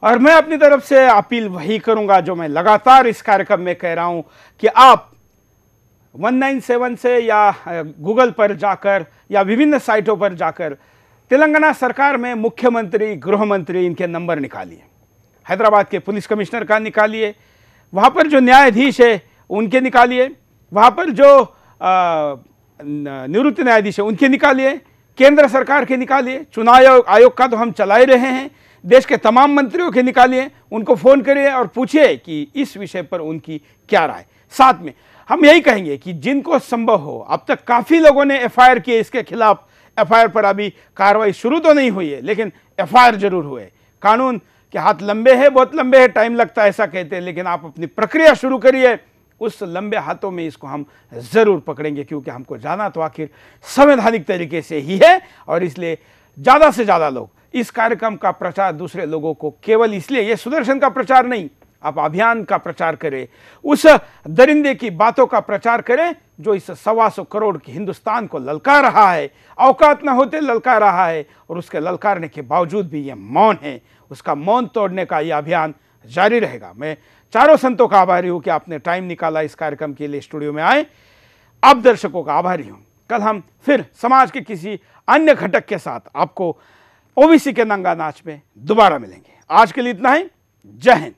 और मैं अपनी तरफ से अपील वही करूंगा जो मैं लगातार इस कार्यक्रम में कह रहा हूं कि आप 197 से या गूगल पर जाकर या विभिन्न साइटों पर जाकर तेलंगाना सरकार में मुख्यमंत्री, गृह मंत्री, इनके नंबर निकालिए, हैदराबाद के पुलिस कमिश्नर का निकालिए, वहाँ पर जो न्यायाधीश है उनके निकालिए, वहाँ पर जो निवृत्त न्यायाधीश है उनके निकालिए, केंद्र सरकार के निकालिए, चुनाव आयोग का तो हम चला ही रहे हैं, देश के तमाम मंत्रियों के निकालिए, उनको फ़ोन करिए और पूछिए कि इस विषय पर उनकी क्या राय। साथ में हम यही कहेंगे कि जिनको संभव हो, अब तक काफ़ी लोगों ने एफआईआर किए इसके खिलाफ, एफआईआर पर अभी कार्रवाई शुरू तो नहीं हुई है लेकिन एफआईआर जरूर हुए। कानून के हाथ लंबे हैं, बहुत लंबे हैं, टाइम लगता है ऐसा कहते हैं, लेकिन आप अपनी प्रक्रिया शुरू करिए, उस लंबे हाथों में इसको हम जरूर पकड़ेंगे, क्योंकि हमको जाना तो आखिर संवैधानिक तरीके से ही है। और इसलिए ज़्यादा से ज़्यादा लोग इस कार्यक्रम का प्रचार दूसरे लोगों को, केवल इसलिए ये सुदर्शन का प्रचार नहीं, आप अभियान का प्रचार करें, उस दरिंदे की बातों का प्रचार करें जो इस 125 करोड़ के हिंदुस्तान को ललकार रहा है, औकात न होते ललकार रहा है, और उसके ललकारने के बावजूद भी ये मौन है। उसका मौन तोड़ने का ये अभियान जारी रहेगा। मैं चारों संतों का आभारी हूं कि आपने टाइम निकाला इस कार्यक्रम के लिए, स्टूडियो में आए। आप दर्शकों का आभारी हूं। कल हम फिर समाज के किसी अन्य घटक के साथ आपको ओबीसी के नंगा नाच में दोबारा मिलेंगे। आज के लिए इतना ही। जय हिंद।